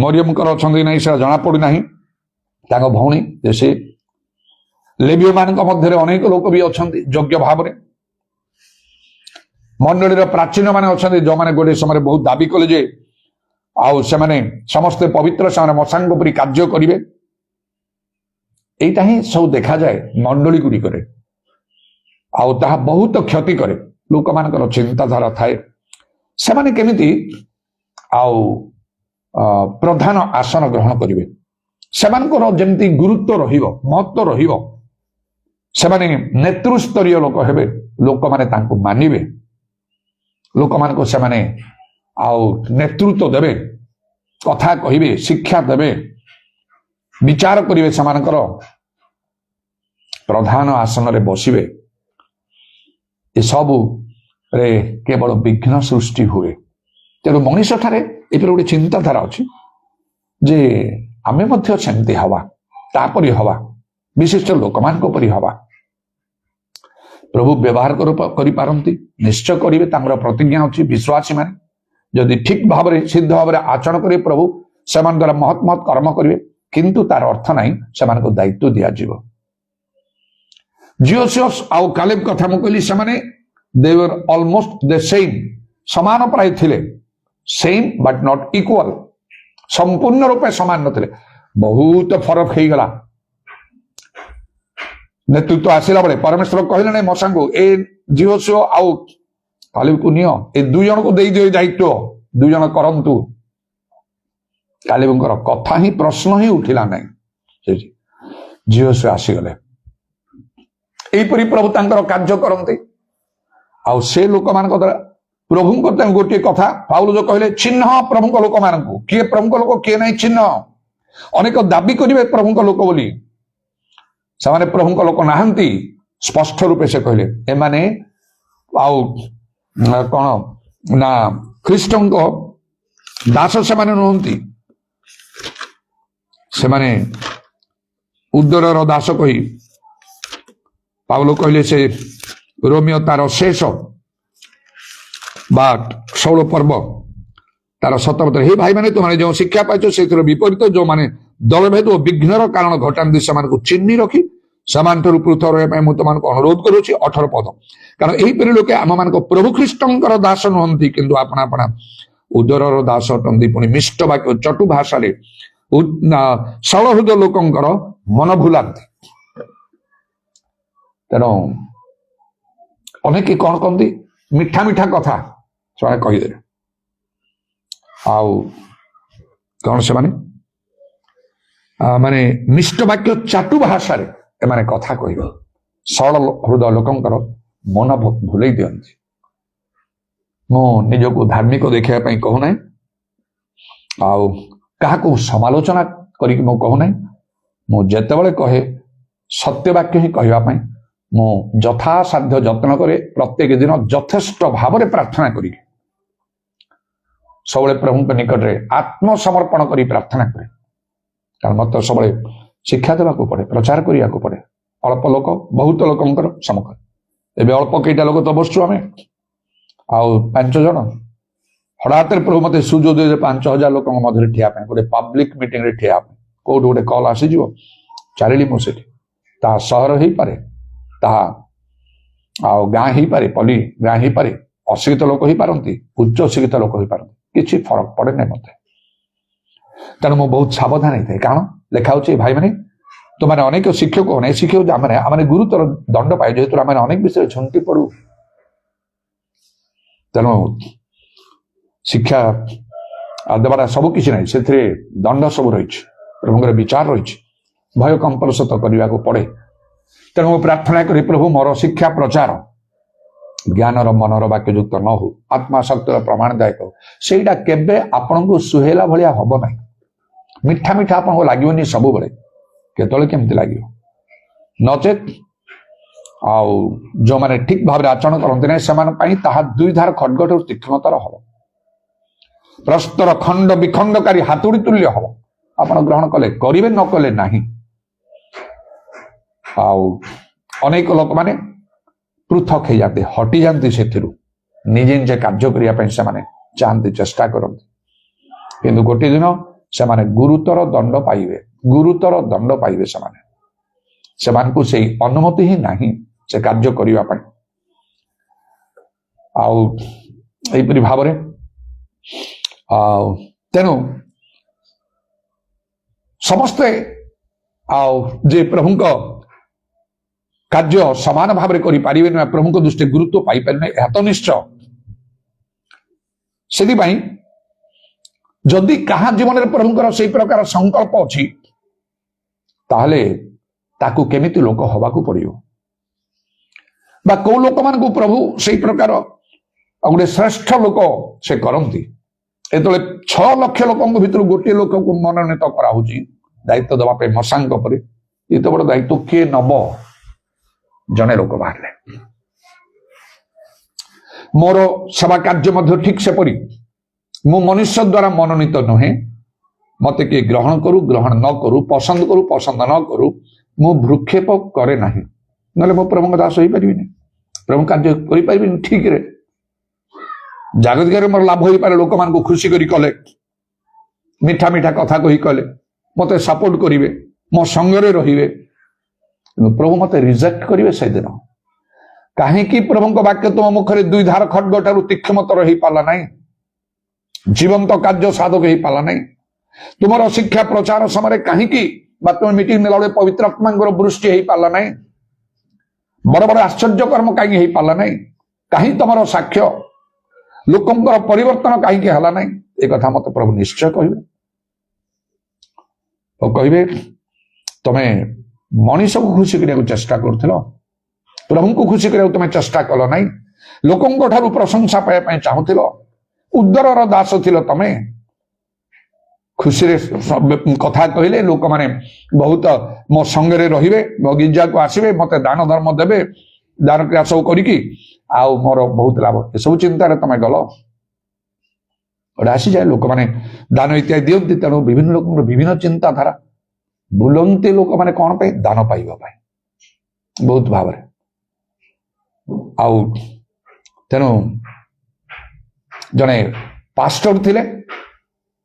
ମରିୟମଙ୍କର ଅଛନ୍ତି ନାହିଁ ସେଟା ଜଣାପଡୁନାହିଁ, ତାଙ୍କ ଭଉଣୀ ଯେ ସେ ଲେବୀୟ ମାନଙ୍କ ମଧ୍ୟରେ ଅନେକ ଲୋକ ବି ଅଛନ୍ତି ଯୋଗ୍ୟ ଭାବରେ। ମଣ୍ଡଳୀର ପ୍ରାଚୀନ ମାନେ ଅଛନ୍ତି ଯୋଉମାନେ ଗୋଟିଏ ସମୟରେ ବହୁତ ଦାବି କଲେ ଯେ ଆଉ ସେମାନେ ସମସ୍ତେ ପବିତ୍ର, ସେମାନେ ମୋଶାଙ୍କ ପରି କାର୍ଯ୍ୟ କରିବେ। ଏଇଟା ହିଁ ସବୁ ଦେଖାଯାଏ ମଣ୍ଡଳୀ ଗୁଡ଼ିକରେ, ଆଉ ତାହା ବହୁତ କ୍ଷତି କରେ। ଲୋକମାନଙ୍କର ଚିନ୍ତାଧାରା ଥାଏ ସେମାନେ କେମିତି ଆଉ ପ୍ରଧାନ ଆସନ ଗ୍ରହଣ କରିବେ, ସେମାନଙ୍କର ଯେମିତି ଗୁରୁତ୍ୱ ରହିବ, ମହତ୍ୱ ରହିବ, ସେମାନେ ନେତୃସ୍ତରୀୟ ଲୋକ ହେବେ, ଲୋକମାନେ ତାଙ୍କୁ ମାନିବେ, ଲୋକମାନଙ୍କୁ ସେମାନେ ଆଉ ନେତୃତ୍ୱ ଦେବେ, କଥା କହିବେ, ଶିକ୍ଷା ଦେବେ, ବିଚାର କରିବେ, ସେମାନଙ୍କର ପ୍ରଧାନ ଆସନରେ ବସିବେ। ଏସବୁରେ କେବଳ ବିଘ୍ନ ସୃଷ୍ଟି ହୁଏ। ତେଣୁ ମଣିଷଠାରେ ଏପରି ଗୋଟେ ଚିନ୍ତାଧାରା ଅଛି ଯେ ଆମେ ମଧ୍ୟ ସେମିତି ହବା, ତାପରି ହବା, ବିଶିଷ୍ଟ ଲୋକମାନଙ୍କ ପରି ହବା। ପ୍ରଭୁ ବ୍ୟବହାର କରିପାରନ୍ତି, ନିଶ୍ଚୟ କରିବେ, ତାଙ୍କର ପ୍ରତିଜ୍ଞା ଅଛି। ବିଶ୍ୱାସୀ ମାନେ ଯଦି ଠିକ ଭାବରେ ସିଦ୍ଧ ଭାବରେ ଆଚରଣ କରିବେ, ପ୍ରଭୁ ସେମାନଙ୍କ ଦ୍ୱାରା ମହତ୍ ମହତ୍ କର୍ମ କରିବେ, କିନ୍ତୁ ତାର ଅର୍ଥ ନାହିଁ ସେମାନଙ୍କୁ ଦାୟିତ୍ୱ ଦିଆଯିବ। ଜିଓସିୟସ୍ ଆଉ କାଲେବ କଥା ମୁଁ କହିଲି, ସେମାନେ ଦେ ୱର ଅଲମୋଷ୍ଟ ଦ ସେମ୍, ସମାନ ପ୍ରାୟ ଥିଲେ, ସେମ୍ ବଟ୍ ନଟ୍ ଇକ୍ୱାଲ, ସମ୍ପୂର୍ଣ୍ଣ ରୂପେ ସମାନ ନଥିଲେ, ବହୁତ ଫରକ ହେଇଗଲା। ନେତୃତ୍ୱ ଆସିଲା ବେଳେ ପରମେଶ୍ୱର କହିଲେ ନାହିଁ ମୋଶାଙ୍କୁ, ଏ ଜିଓସିୟ ଆଉ କାଲେବକୁ ନିଅ, ଏ 2 ଜଣଙ୍କୁ ଦେଇଦିଅ ଦାୟିତ୍ୱ, 2 ଜଣ କରନ୍ତୁ। କାଲେବଙ୍କର କଥା ହିଁ ପ୍ରଶ୍ନ ହିଁ ଉଠିଲା ନାହିଁ, ଜିଓସିୟ ଆସିଗଲେ। ଏହିପରି ପ୍ରଭୁ ତାଙ୍କର କାର୍ଯ୍ୟ କରନ୍ତି। ଆଉ ସେ ଲୋକମାନଙ୍କ ଦ୍ୱାରା ପ୍ରଭୁଙ୍କ ଗୋଟିଏ କଥା ପାଉଲ ଯୋଉ କହିଲେ, ଚିହ୍ନ ପ୍ରଭୁଙ୍କ ଲୋକମାନଙ୍କୁ, କିଏ ପ୍ରଭୁଙ୍କ ଲୋକ କିଏ ନାହିଁ ଚିହ୍ନ। ଅନେକ ଦାବି କରିବେ ପ୍ରଭୁଙ୍କ ଲୋକ ବୋଲି, ସେମାନେ ପ୍ରଭୁଙ୍କ ଲୋକ ନାହାନ୍ତି। ସ୍ପଷ୍ଟ ରୂପେ ସେ କହିଲେ ଏମାନେ ଆଉ କଣ ନା ଖ୍ରୀଷ୍ଟଙ୍କ ଦାସ ସେମାନେ ନୁହନ୍ତି, ସେମାନେ ଉଦରର ଦାସ କହି ପାଉଲ କହିଲେ। ସେ ରୋମିଓ ତାର ଶେଷ ବା 16 ପର୍ବ ତାର 17 ହେ ଭାଇ ମାନେ ତୁମେ ଯେଉଁ ଶିକ୍ଷା ପାଇଛ ସେଥିର ବିପରୀତ ଯେଉଁମାନେ ଦଳଭେଦ ଓ ବିଘ୍ନର କାରଣ ଘଟାନ୍ତି ସେମାନଙ୍କୁ ଚିହ୍ନି ରଖି ସେମାନଠାରୁ ପୃଥକ ରହିବା ପାଇଁ ମୁଁ ତୁମମାନଙ୍କୁ ଅନୁରୋଧ କରୁଛି। 18 ପଦ, କାରଣ ଏହିପରି ଲୋକେ ଆମମାନଙ୍କ ପ୍ରଭୁ ଖ୍ରୀଷ୍ଟଙ୍କର ଦାସ ନୁହନ୍ତି, କିନ୍ତୁ ଆପଣା ଆପଣା ଉଦରର ଦାସ ଅଟନ୍ତି, ପୁଣି ମିଷ୍ଟ ବାକ୍ୟ ଚଟୁ ଭାଷାରେ ସରଳ ହୃଦୟ ଲୋକଙ୍କର ମନ ଭୁଲାନ୍ତି। ତେଣୁ ଅନେକ କଣ କହନ୍ତି, ମିଠା ମିଠା କଥା ସେମାନେ କହିଦେଲେ। ଆଉ କଣ ସେମାନେ ମାନେ ମିଷ୍ଟ ବାକ୍ୟ ଚାଟୁ ଭାଷାରେ ଏମାନେ କଥା କହିବେ, ସରଳ ହୃଦୟ ଲୋକଙ୍କର ମନ ଭୁଲେଇ ଦିଅନ୍ତି। ମୁଁ ନିଜକୁ ଧାର୍ମିକ ଦେଖିବା ପାଇଁ କହୁନାହିଁ, ଆଉ କାହାକୁ ସମାଲୋଚନା କରିକି ମୁଁ କହୁନାହିଁ। ମୁଁ ଯେତେବେଳେ କହେ ସତ୍ୟ ବାକ୍ୟ ହିଁ କହିବା ପାଇଁ ମୁଁ ଯଥାସାଧ୍ୟ ଯତ୍ନ କରେ, ପ୍ରତ୍ୟେକ ଦିନ ଯଥେଷ୍ଟ ଭାବରେ ପ୍ରାର୍ଥନା କରିକି ସବୁବେଳେ ପ୍ରଭୁଙ୍କ ନିକଟରେ ଆତ୍ମସମର୍ପଣ କରି ପ୍ରାର୍ଥନା କରେ। କାରଣ ମତେ ସବୁବେଳେ ଶିକ୍ଷା ଦେବାକୁ ପଡେ, ପ୍ରଚାର କରିବାକୁ ପଡେ। ଅଳ୍ପ ଲୋକ ବହୁତ ଲୋକଙ୍କର ସମ୍ମୁଖରେ, ଏବେ ଅଳ୍ପ କେଇଟା ଲୋକ ତ ବସୁଛୁ ଆମେ, ଆଉ 5 ଜଣ। ହଠାତରେ ପ୍ରଭୁ ମତେ ସୁଯୋଗ ଦେଲେ 5000 ଲୋକଙ୍କ ମଧ୍ୟରେ ଠିଆ ପାଇଁ, ଗୋଟେ ପବ୍ଲିକ ମିଟିଂରେ ଠିଆ ପାଇଁ। କୋଉଠୁ ଗୋଟେ କଲ୍ ଆସିଯିବ, ଚାଲିଲି ମୁଁ ସେଠି। ତାହା ସହର ହେଇପାରେ, ତାହା ଆଉ ଗାଁ ହେଇପାରେ, ପଲ୍ଲୀ ଗାଁ ହେଇପାରେ, ଅଶିକ୍ଷିତ ଲୋକ ହେଇପାରନ୍ତି, ଉଚ୍ଚ ଶିକ୍ଷିତ ଲୋକ ହେଇପାରନ୍ତି, କିଛି ଫରକ ପଡେ ନାହିଁ ମତେ। ତେଣୁ ମୁଁ ବହୁତ ସାବଧାନ ହେଇଥାଏ। କାରଣ ଲେଖା ହଉଛି ଭାଇମାନେ ତୁମାନେ ଅନେକ ଶିକ୍ଷକ ଅନେକ ଶିକ୍ଷକ ଆମେ ଗୁରୁତର ଦଣ୍ଡ ପାଏ, ଯେହେତୁ ଆମେ ଅନେକ ବିଷୟରେ ଝୁଣ୍ଟି ପଡୁ। ତେଣୁ ଶିକ୍ଷା ଦେବାଟା ସବୁ କିଛି ନାହିଁ, ସେଥିରେ ଦଣ୍ଡ ସବୁ ରହିଛି, ପ୍ରଭୁଙ୍କର ବିଚାର ରହିଛି, ଭୟ କମ୍ପର ସତ କରିବାକୁ ପଡେ। ତେଣୁ ମୁଁ ପ୍ରାର୍ଥନା କରି ପ୍ରଭୁ ମୋର ଶିକ୍ଷା ପ୍ରଚାର ज्ञानर मनर वाक्ययुक्त न हो आत्मा शक्तिर प्रमाणदायक हो सेटा केबे आपनको सुहेला भलिया हब नाही मिठा मिठा आपनको लागिवनी सब बेले केतले केमती लागियो नचेत आउ जो माने ठीक भाव आचरण करते ना से ताहा दुई धार खड्ग ठार तीक्ष्णतर हम प्रस्तर खंड विखंडकारी हातुड़ी तुल्य हम आपण ग्रहण कले करेंगे न कले ना अनेक लोक माने पृथक हो जाते हटि जाती से निजे निजे कार्य करने चाहती चेष्टा करते किंतु गोटे दिन से गुरुतर दंड पाइबे से अनुमति ही नहीं से कार्य करने आईपरी भाव तेणु समस्ते जे प्रभु कार्य समान भाव में करें प्रभु दृष्टि गुरुत्व पाइपर यह तो निश्चय से जदि क्या जीवन में प्रभुंर से प्रकार संकल्प अच्छी ताहले ताकू केमिति लोक हवा को पड़ो बा कौ लोक मान प्रभु से प्रकार गोटे श्रेष्ठ लोक से करती एत 6 लाख लोक भर गोटे लोक को मनोनीत कराऊँगी दायित्व दवाई मशांक पर ये तो बड़ दायित्व किए नब जने लोक बाहर मोर सेवा कार्य ठीक से परी मु मनुष्य द्वारा मनोनीत नुहे मत किए ग्रहण करू ग्रहण न करू पसंद न करू मु भ्रूक्षेप करे नहीं नले मो प्रभु दास हो पारि प्रभु कार्य करें ठीक रे जागतिक मोर लाभ हो पारे लोक मान खुशी करी कले मीठा मीठा कथा कही कले मत सपोर्ट करेंगे मो संगे रे प्रभु मत रिजेक्ट करेंगे से दिन कहीं प्रभु वाक्य तुम मुखरे दुई धार खड्ग ठार तीक्ष्णतर हो पाला नहीं जीवंत कार्य साधक हो पाला नहीं तुम शिक्षा प्रचार समय कहीं तुम मीटिंग नेला पवित्र आत्मा वृष्टि हो पाला नहीं बड़ बड़ आश्चर्य कर्म कहीं हो पाला नहीं कहीं तुम साक्ष्य लोकंर परिवर्तन कहीं है एक कथा मत प्रभु निश्चय कहे तुम्हें मनीष को खुशी करने चेष्टा कर प्रभु को खुशी करने तुम्हें चेष्टा कल ना लोकों ठारू प्रशंसा पाइबा चाहूल उदर दास थिल तमें खुशी कथा कहले लोक माने बहुत मो संगे रे गिरजा को आसबे मत दान धर्म देवे दान क्रिया सब करी मोर बहुत लाभ ये सब चिंतार तमें गल गोटे आसी जाए लोक मैंने दान इत्यादि दिखती तेणु विभिन्न लोक विभिन्न चिंताधारा बुलंती लोक मैंने कौन पे दान पाइबा बहुत भाव तेणु जने पास्टर थिले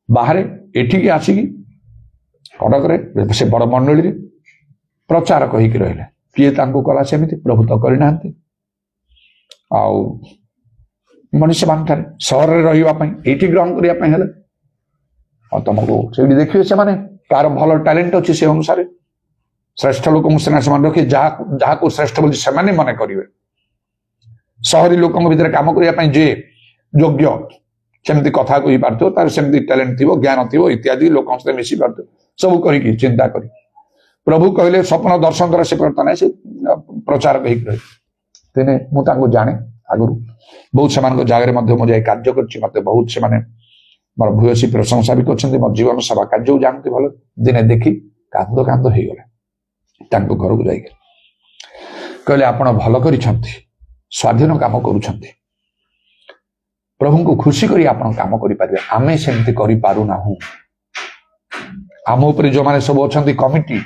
बाहर एठिकी आसिकी कटक से बड़ मंडली प्रचार कहीकि रहिले किए तांको कला सेमिति प्रभु तो करना मनुष्य मान सहर में रही ग्रहण करने तुमको से देखिए से कार भल टैलेंट अच्छी से अनुसार श्रेष्ठ लोक से रखिए जहाँ को श्रेष्ठ बोली से मन करेंगे सहरी लोकों भीतर काम करने जे योग्य सेमती कथा कही पार्थो तार सेमती टैलेंट थी ज्ञान थी इत्यादि लोक मिसी पार्थ सब करी चिंता करी प्रभु कहले स्वप्न दर्शन द्वारा से करता ना से प्रचार कही दिने मुझे जाने आगु बहुत से जगह मुझे कार्य करते बहुत से मोर भूयसी प्रशंसा भी कर मो जीवन सेवा कार्य जानते भल दिने देखी कांद कांद हो गले घर को जाइए कहले आप भल कर स्वाधीन काम करुँच प्रभु को खुशी करी आप काम करें आमे सेमती करूना आम उपर जो मैंने सब अच्छा कमिटी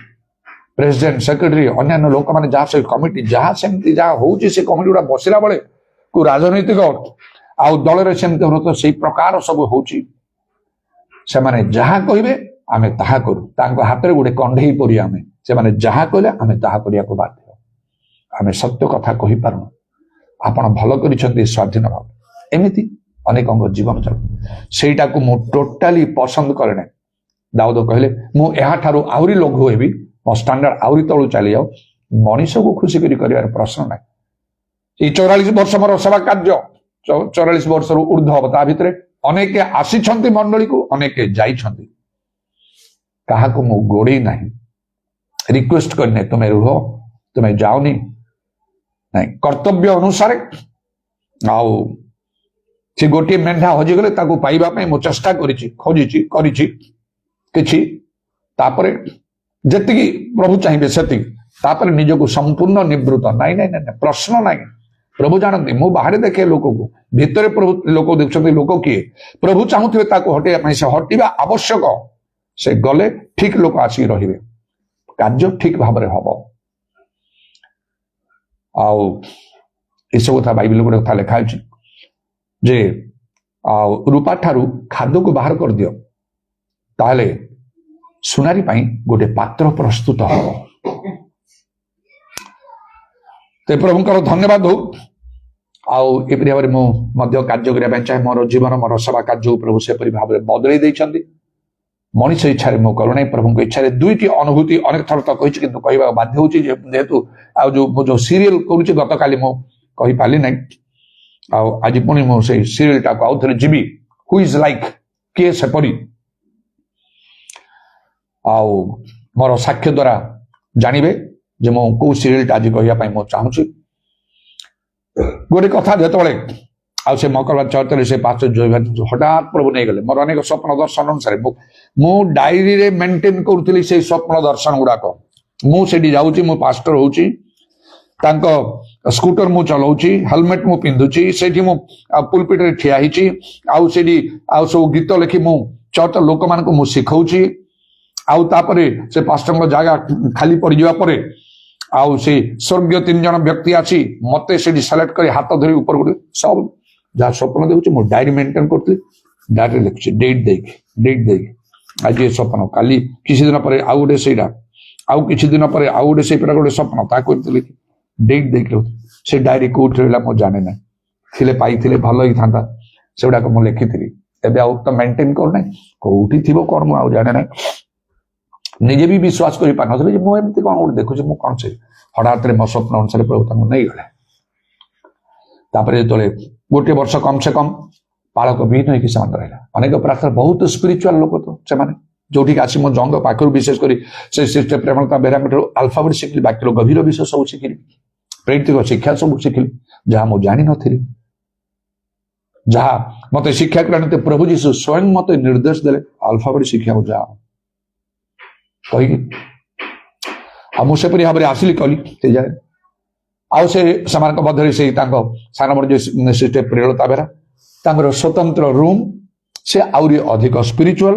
प्रेसिडेंट सेक्रेटरी अन्य लोक मैंने जहाँ से कमिटी जहाँ सेमती जहाँ हो कमिटी गुड़ा बसला बेले को राजनैतिक आउ दल सेमती हो तो से प्रकार सब हो जहाँ कहे आम ता करूँ हाथ में गोटे कंडे पड़ी आम से जहाँ कहले आम ता करने को बाध्य आम सत्य कथा कही पारुना आपण भल कर स्वाधीन भाव एमती अनेक जीवन चल सेटा को मु टोटाली पसंद करे दाऊद कहले मु ठारू आहरी लघु हेबी मो स्टैंडर्ड आहरी तलू चली जाओ मनीष को खुशी कर प्रश्न ना ये 44 वर्ष मोर सेवा कार्य 44 वर्ष ऊर्ध हम ता भितर अनेक आसी मंडली को अनेक जाइछंती कहा को मु गोड़ी नहीं रिक्वेस्ट करने तुम्हें रुह तुम्हें जाओनी नहीं कर्तव्य अनुसार ଆଉ ସେ ଗୋଟିଏ ମେଣ୍ଢା ହଜିଗଲେ ତାକୁ ପାଇବା ପାଇଁ ମୁଁ ଚେଷ୍ଟା କରିଛି, ଖୋଜିଛି, କରିଛି କିଛି, ତାପରେ ଯେତିକି ପ୍ରଭୁ ଚାହିଁବେ ସେତିକି, ତାପରେ ନିଜକୁ ସମ୍ପୂର୍ଣ୍ଣ ନିବୃତ୍ତ। ନାଇଁ ନାଇଁ ନାଇଁ, ପ୍ରଶ୍ନ ନାହିଁ। ପ୍ରଭୁ ଜାଣନ୍ତି, ମୁଁ ବାହାରେ ଦେଖେ ଲୋକକୁ, ଭିତରେ ପ୍ରଭୁ ଲୋକ ଦେଖୁଛନ୍ତି ଲୋକ କିଏ। ପ୍ରଭୁ ଚାହୁଁଥିବେ ତାକୁ ହଟେଇବା ପାଇଁ, ସେ ହଟିବା ଆବଶ୍ୟକ। ସେ ଗଲେ ଠିକ ଲୋକ ଆସିକି ରହିବେ, କାର୍ଯ୍ୟ ଠିକ ଭାବରେ ହବ। ଆଉ ଏସବୁ କଥା ବାଇବେଲ ଗୋଟେ କଥା ଲେଖା ଅଛି ଯେ ଆଉ ରୂପା ଠାରୁ ଖାଦ୍ୟକୁ ବାହାର କରିଦିଅ, ତାହେଲେ ସୁନାରୀ ପାଇଁ ଗୋଟେ ପାତ୍ର ପ୍ରସ୍ତୁତ ହବ। ते प्रभुଙ୍କର ଧନ୍ୟବାଦ ହଉ। ଆଉ ଏପରି ଭାବରେ ମୁଁ ମଧ୍ୟ କାର୍ଯ୍ୟ କରିବା ପାଇଁ ଚାହେଁ। ମୋର ଜୀବନ, ମୋର ସେବା କାର୍ଯ୍ୟ ପ୍ରଭୁ ସେପରି ଭାବରେ ବଦଳେଇ ଦେଇଛନ୍ତି। ମଣିଷ ଇଚ୍ଛାରେ ମୁଁ କରୁନାହିଁ, ପ୍ରଭୁଙ୍କ ଇଚ୍ଛାରେ। ଦୁଇଟି ଅନୁଭୂତି ଅନେକ ଥର ତ କହିଛି, କିନ୍ତୁ କହିବାକୁ ବାଧ୍ୟ ହଉଛି ଯେହେତୁ ଆଉ ମୁଁ ଯୋଉ ସିରିଏଲ କରୁଛି, ଗତକାଲି ମୁଁ କହିପାରିଲି ନାହିଁ, ଆଉ ଆଜି ପୁଣି ମୁଁ ସେଇ ସିରିଏଲଟାକୁ ଆଉ ଥରେ ଯିବି। ହୁ ଇଜ ଲାଇକ୍, କିଏ ସେପରି। ଆଉ ମୋର ସାକ୍ଷ୍ୟ ଦ୍ୱାରା ଜାଣିବେ ଯେ ମୁଁ କୋଉ ସିରିଏଲଟା ଆଜି କହିବା ପାଇଁ ମୁଁ ଚାହୁଁଛି। ଗୋଟେ କଥା, ଯେତେବେଳେ ଆଉ ସେ ମକରବାର ଚର୍ଚ୍ଚରେ ସେ ପାଷ୍ଟର ଜୟଭାନ ହଠାତ୍ ପ୍ରଭୁ ନେଇଗଲେ, ମୋର ଅନେକ ସ୍ୱପ୍ନ ଦର୍ଶନ ଅନୁସାରେ ମୁଁ ଡାଏରୀରେ ମେଣ୍ଟେନ କରୁଥିଲି ସେଇ ସ୍ୱପ୍ନ ଦର୍ଶନ ଗୁଡାକ। ମୁଁ ସେଠି ଯାଉଛି, ମୁଁ ପାଷ୍ଟର ହଉଛି, ତାଙ୍କ ସ୍କୁଟର ମୁଁ ଚଲାଉଛି, ହେଲମେଟ ମୁଁ ପିନ୍ଧୁଛି, ସେଇଠି ମୁଁ ପୁଲପିଟରେ ଠିଆ ହେଇଛି, ଆଉ ସେଠି ଆଉ ସବୁ ଗୀତ ଲେଖି ମୁଁ ଚର୍ଚ୍ଚ ଲୋକମାନଙ୍କୁ ମୁଁ ଶିଖଉଛି। ଆଉ ତାପରେ ସେ ପାଷ୍ଟରଙ୍କ ଜାଗା ଖାଲି ପଡିଯିବା ପରେ ଆଉ ସେ ସ୍ୱର୍ଗୀୟ 3 ଜଣ ବ୍ୟକ୍ତି ଆସି ମତେ ସେଠି ସିଲେକ୍ଟ କରି ହାତ ଧରି ଉପରକୁ ସବୁ ଯାହା ସ୍ୱପ୍ନ ଦେଖୁଛି ମୁଁ ଡାଏରୀ ମେଣ୍ଟେନ କରୁଥିଲି, ଡାଏରୀରେ ଲେଖୁଛି ଡେଟ୍ ଦେଇକି ଆଜି ଏ ସ୍ୱପ୍ନ, କାଲି କିଛି ଦିନ ପରେ ଆଉ ଗୋଟେ ସେଇଟା, ଆଉ କିଛି ଦିନ ପରେ ଆଉ ଗୋଟେ ସେଇଟା ଗୋଟେ ସ୍ୱପ୍ନ, ତାକୁ ଏମିତି ଲେଖି ଡେଟ୍ ଦେଇକି ରହୁଛି। ସେ ଡାଏରୀ କୋଉଠି ରହିଲା ମୁଁ ଜାଣେ ନାହିଁ, ଥିଲେ ପାଇଥିଲେ ଭଲ ହେଇଥାନ୍ତା, ସେଗୁଡାକ ମୁଁ ଲେଖିଥିଲି। ଏବେ ଆଉ ତ ମେଣ୍ଟେନ କରୁନାହିଁ, କୋଉଠି ଥିବ କଣ ମୁଁ ଆଉ ଜାଣେ ନାହିଁ। ନିଜେ ବି ବିଶ୍ୱାସ କରିପାରୁନଥିଲି ଯେ ମୁଁ ଏମିତି କଣ ଗୋଟେ ଦେଖୁଛି, ମୁଁ କଣ ସେ ହଠାତରେ ମୋ ସ୍ୱପ୍ନ ଅନୁସାରେ ପ୍ରଭୁ ତାଙ୍କୁ ନେଇଗଲେ। ତାପରେ ଯେତେବେଳେ ଗୋଟିଏ ବର୍ଷ କମ ସେ କମ ପାଳକ ବିହୀନ ହେଇକି ସେମାନେ ରହିଲା। ଅନେକ ପ୍ରାର୍ଥନା, ବହୁତ ସ୍ପିରିଚୁଆଲ ଲୋକ ତ ସେମାନେ, ଯୋଉଠିକି ଆସି ମୋ ଜଙ୍ଗ ପାଖରୁ ବିଶେଷ କରି ସେ ସିଷ୍ଟର ପ୍ରେମଲତା ବେହେରାଙ୍କ ଠାରୁ ଆଲଫାବେଟ୍ ଶିଖିଲି, ବାକ୍ୟର ଗଭୀର ବିଷୟ ସବୁ ଶିଖିଲି, ପ୍ରେରିତ ଶିକ୍ଷା ସବୁ ଶିଖିଲି, ଯାହା ମୁଁ ଜାଣିନଥିଲି, ଯାହା ମତେ ଶିକ୍ଷା କଲେ ପ୍ରଭୁ ଯୀଶୁ ସ୍ୱୟଂ ମତେ ନିର୍ଦ୍ଦେଶ ଦେଲେ ଆଲଫାବେଟ୍ ଶିଖିବାକୁ ଯାଅ କହିକି। ଆଉ ମୁଁ ସେପରି ଭାବରେ ଆସିଲି, କଲି ସେ ଜାଗାରେ। ଆଉ ସେମାନଙ୍କ ମଧ୍ୟରେ ସେଇ ତାଙ୍କ ସାନ ବଡ଼ ସିଷ୍ଟର ପ୍ରେମଲତା ବେହେରା, ତାଙ୍କର ସ୍ୱତନ୍ତ୍ର ରୁମ୍, ସେ ଆହୁରି ଅଧିକ ସ୍ପିରିଚୁଆଲ।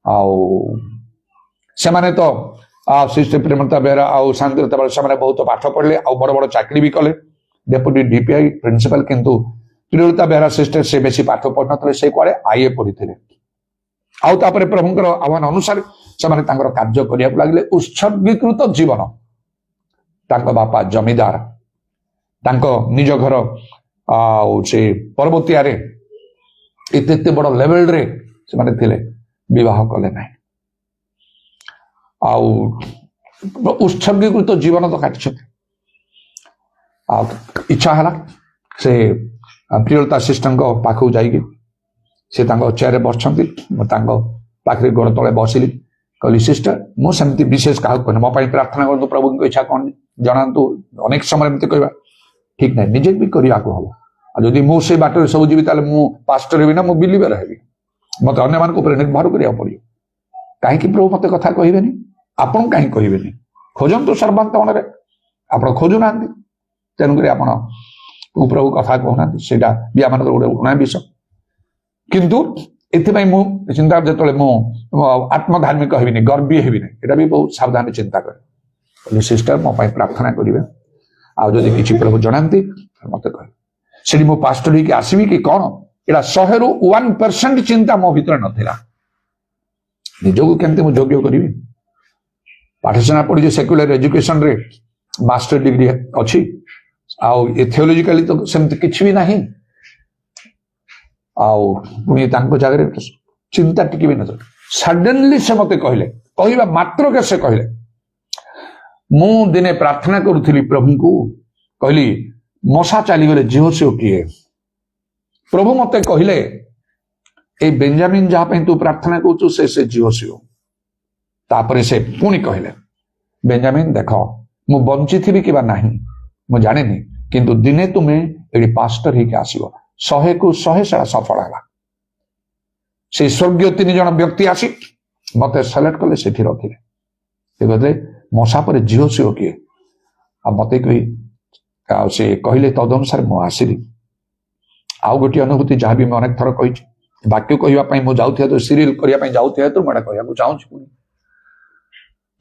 ଆଉ ସେମାନେ ତ ସିଷ୍ଟର ପ୍ରେମଲତା ବେହେରା ଆଉ ଶାନ୍ତିଲତା ବେହେରା ସେମାନେ ବହୁତ ପାଠ ପଢିଲେ, ଆଉ ବଡ ବଡ ଚାକିରି ବି କଲେ, ଡେପୁଟି DPI ପ୍ରିନ୍ସିପାଲ। କିନ୍ତୁ ପ୍ରେମଲତା ବେହେରା ସିଷ୍ଟର ସେ ବେଶୀ ପାଠ ପଢିନଥିଲେ, ସେ କୁଆଡେ IA ପଢିଥିଲେ। ଆଉ ତାପରେ ପ୍ରଭୁଙ୍କର ଆହ୍ୱାନ ଅନୁସାରେ ସେମାନେ ତାଙ୍କର କାର୍ଯ୍ୟ କରିବାକୁ ଲାଗିଲେ। ଉତ୍ସର୍ଗୀକୃତ ଜୀବନ, ତାଙ୍କ ବାପା ଜମିଦାର, ତାଙ୍କ ନିଜ ଘର ଆଉ ସେ ପର୍ବତିଆରେ ଏତେ ବଡ ଲେଭେଲରେ ସେମାନେ ଥିଲେ, ବିବାହ କଲେ ନାହିଁ। ଆଉ ଉତ୍ସର୍ଗୀକୃତ ଜୀବନ ତ କାଟିଛନ୍ତି। ଆଉ ଇଚ୍ଛା ହେଲା ସେ ପ୍ରିୟଲତା ସିଷ୍ଟରଙ୍କ ପାଖକୁ ଯାଇକି, ସେ ତାଙ୍କ ଚେୟାରରେ ବସିଛନ୍ତି, ମୁଁ ତାଙ୍କ ପାଖରେ ଗୋଡ଼ ତଳେ ବସିଲି, କହିଲି ସିଷ୍ଟର ମୁଁ ସେମିତି ବିଶେଷ କାହାକୁ କହିନି, ମୋ ପାଇଁ ପ୍ରାର୍ଥନା କରନ୍ତୁ, ପ୍ରଭୁଙ୍କ ଇଚ୍ଛା କଣ ଜଣାନ୍ତୁ। ଅନେକ ସମୟ ଏମିତି କହିବା ଠିକ ନାହିଁ, ନିଜେ ବି କରିବାକୁ ହବ। ଆଉ ଯଦି ମୁଁ ସେ ବାଟରେ ସବୁ ଯିବି, ତାହେଲେ ମୁଁ ପାଷ୍ଟର ହେବି ନା, ମୁଁ ବିଲିଭର ହେବି। ମତେ ଅନ୍ୟମାନଙ୍କ ଉପରେ ନିର୍ଭର କରିବାକୁ ପଡିବ। କାହିଁକି ପ୍ରଭୁ ମତେ କଥା କହିବେନି? ଆପଣଙ୍କୁ କାହିଁକି କହିବେନି? ଖୋଜନ୍ତୁ ସର୍ବାନ୍ତ ମନରେ, ଆପଣ ଖୋଜୁନାହାନ୍ତି, ତେଣୁକରି ଆପଣ ପ୍ରଭୁ କଥା କହୁନାହାନ୍ତି, ସେଇଟା ବି ଆମମାନଙ୍କର ଗୋଟେ ଗୁଣା ବିଷୟ। କିନ୍ତୁ ଏଥିପାଇଁ ମୁଁ ଚିନ୍ତା, ଯେତେବେଳେ ମୁଁ ଆତ୍ମଧାର୍ମିକ ହେବିନି, ଗର୍ବୀ ହେବିନି, ଏଇଟା ବି ବହୁତ ସାବଧାନ ଚିନ୍ତା କରେ। ସିଷ୍ଟର ମୋ ପାଇଁ ପ୍ରାର୍ଥନା କରିବେ, ଆଉ ଯଦି କିଛି ପ୍ରଭୁ ଜଣାନ୍ତି ମତେ କହିବେ। ସେଠି ମୁଁ ପାଷ୍ଟର ହେଇକି ଆସିବି କି କଣ, ଏଇଟା 100ରୁ 1% ଚିନ୍ତା ମୋ ଭିତରେ ନଥିଲା। ନିଜକୁ କେମିତି ମୁଁ ଯୋଗ୍ୟ କରିବି? ପାଠଶାଳା ପଢିଛି, ସେକୁଲାର ଏଜୁକେସନରେ ମାଷ୍ଟର ଡିଗ୍ରୀ ଅଛି, ଆଉ ଏ ଥିଓଲୋଜିକାଲି ତ ସେମିତି କିଛି ବି ନାହିଁ। ଆଉ ପୁଣି ତାଙ୍କ ଜାଗାରେ ଚିନ୍ତା ଟିକେ ବି ନଥିଲା। ସଡନଲି ସେ ମତେ କହିଲେ, କହିବା ମାତ୍ରକେ ସେ କହିଲେ, ମୁଁ ଦିନେ ପ୍ରାର୍ଥନା କରୁଥିଲି ପ୍ରଭୁଙ୍କୁ, କହିଲି ମଶା ଚାଲିଗଲେ ଜିହୋଶୁଆ କିଏ? ପ୍ରଭୁ ମତେ କହିଲେ ଏଇ ବେଞ୍ଜାମିନ ଯାହା ପାଇଁ ତୁ ପ୍ରାର୍ଥନା କରୁଛୁ ସେ ଜିହୋଶୁଆ। ତାପରେ ସେ ପୁଣି କହିଲେ ବେଞ୍ଜାମିନ ଦେଖ, ମୁଁ ବଞ୍ଚିଥିବି କିମ୍ବା ନାହିଁ ମୁଁ ଜାଣିନି, କିନ୍ତୁ ଦିନେ ତୁମେ ଏଠି ପାଷ୍ଟର ହେଇକି ଆସିବ। 100କୁ 100 ସେଟା ସଫଳ ହେଲା। ସେଇ ସ୍ୱର୍ଗୀୟ 3 ଜଣ ବ୍ୟକ୍ତି ଆସି ମତେ ସିଲେକ୍ଟ କଲେ, ସେଠି ରଖିଲେ। ସେ କହିଲେ ମଶା ପରେ ଝିଅ ସିଅ କିଏ? ଆଉ ମତେ ଆଉ ସେ କହିଲେ ତଦନୁସାରେ ମୁଁ ଆସିଲି। ଆଉ ଗୋଟିଏ ଅନୁଭୂତି, ଯାହା ବି ମୁଁ ଅନେକ ଥର କହିଛି, ବାକ୍ୟ କହିବା ପାଇଁ ମୁଁ ଯାଉଥିବା ତ ସିରିଏଲ କରିବା ପାଇଁ ଯାଉଥିବା ତ ମୁଁ ଏଟା କହିବାକୁ ଚାହୁଁଛି। ପୁଣି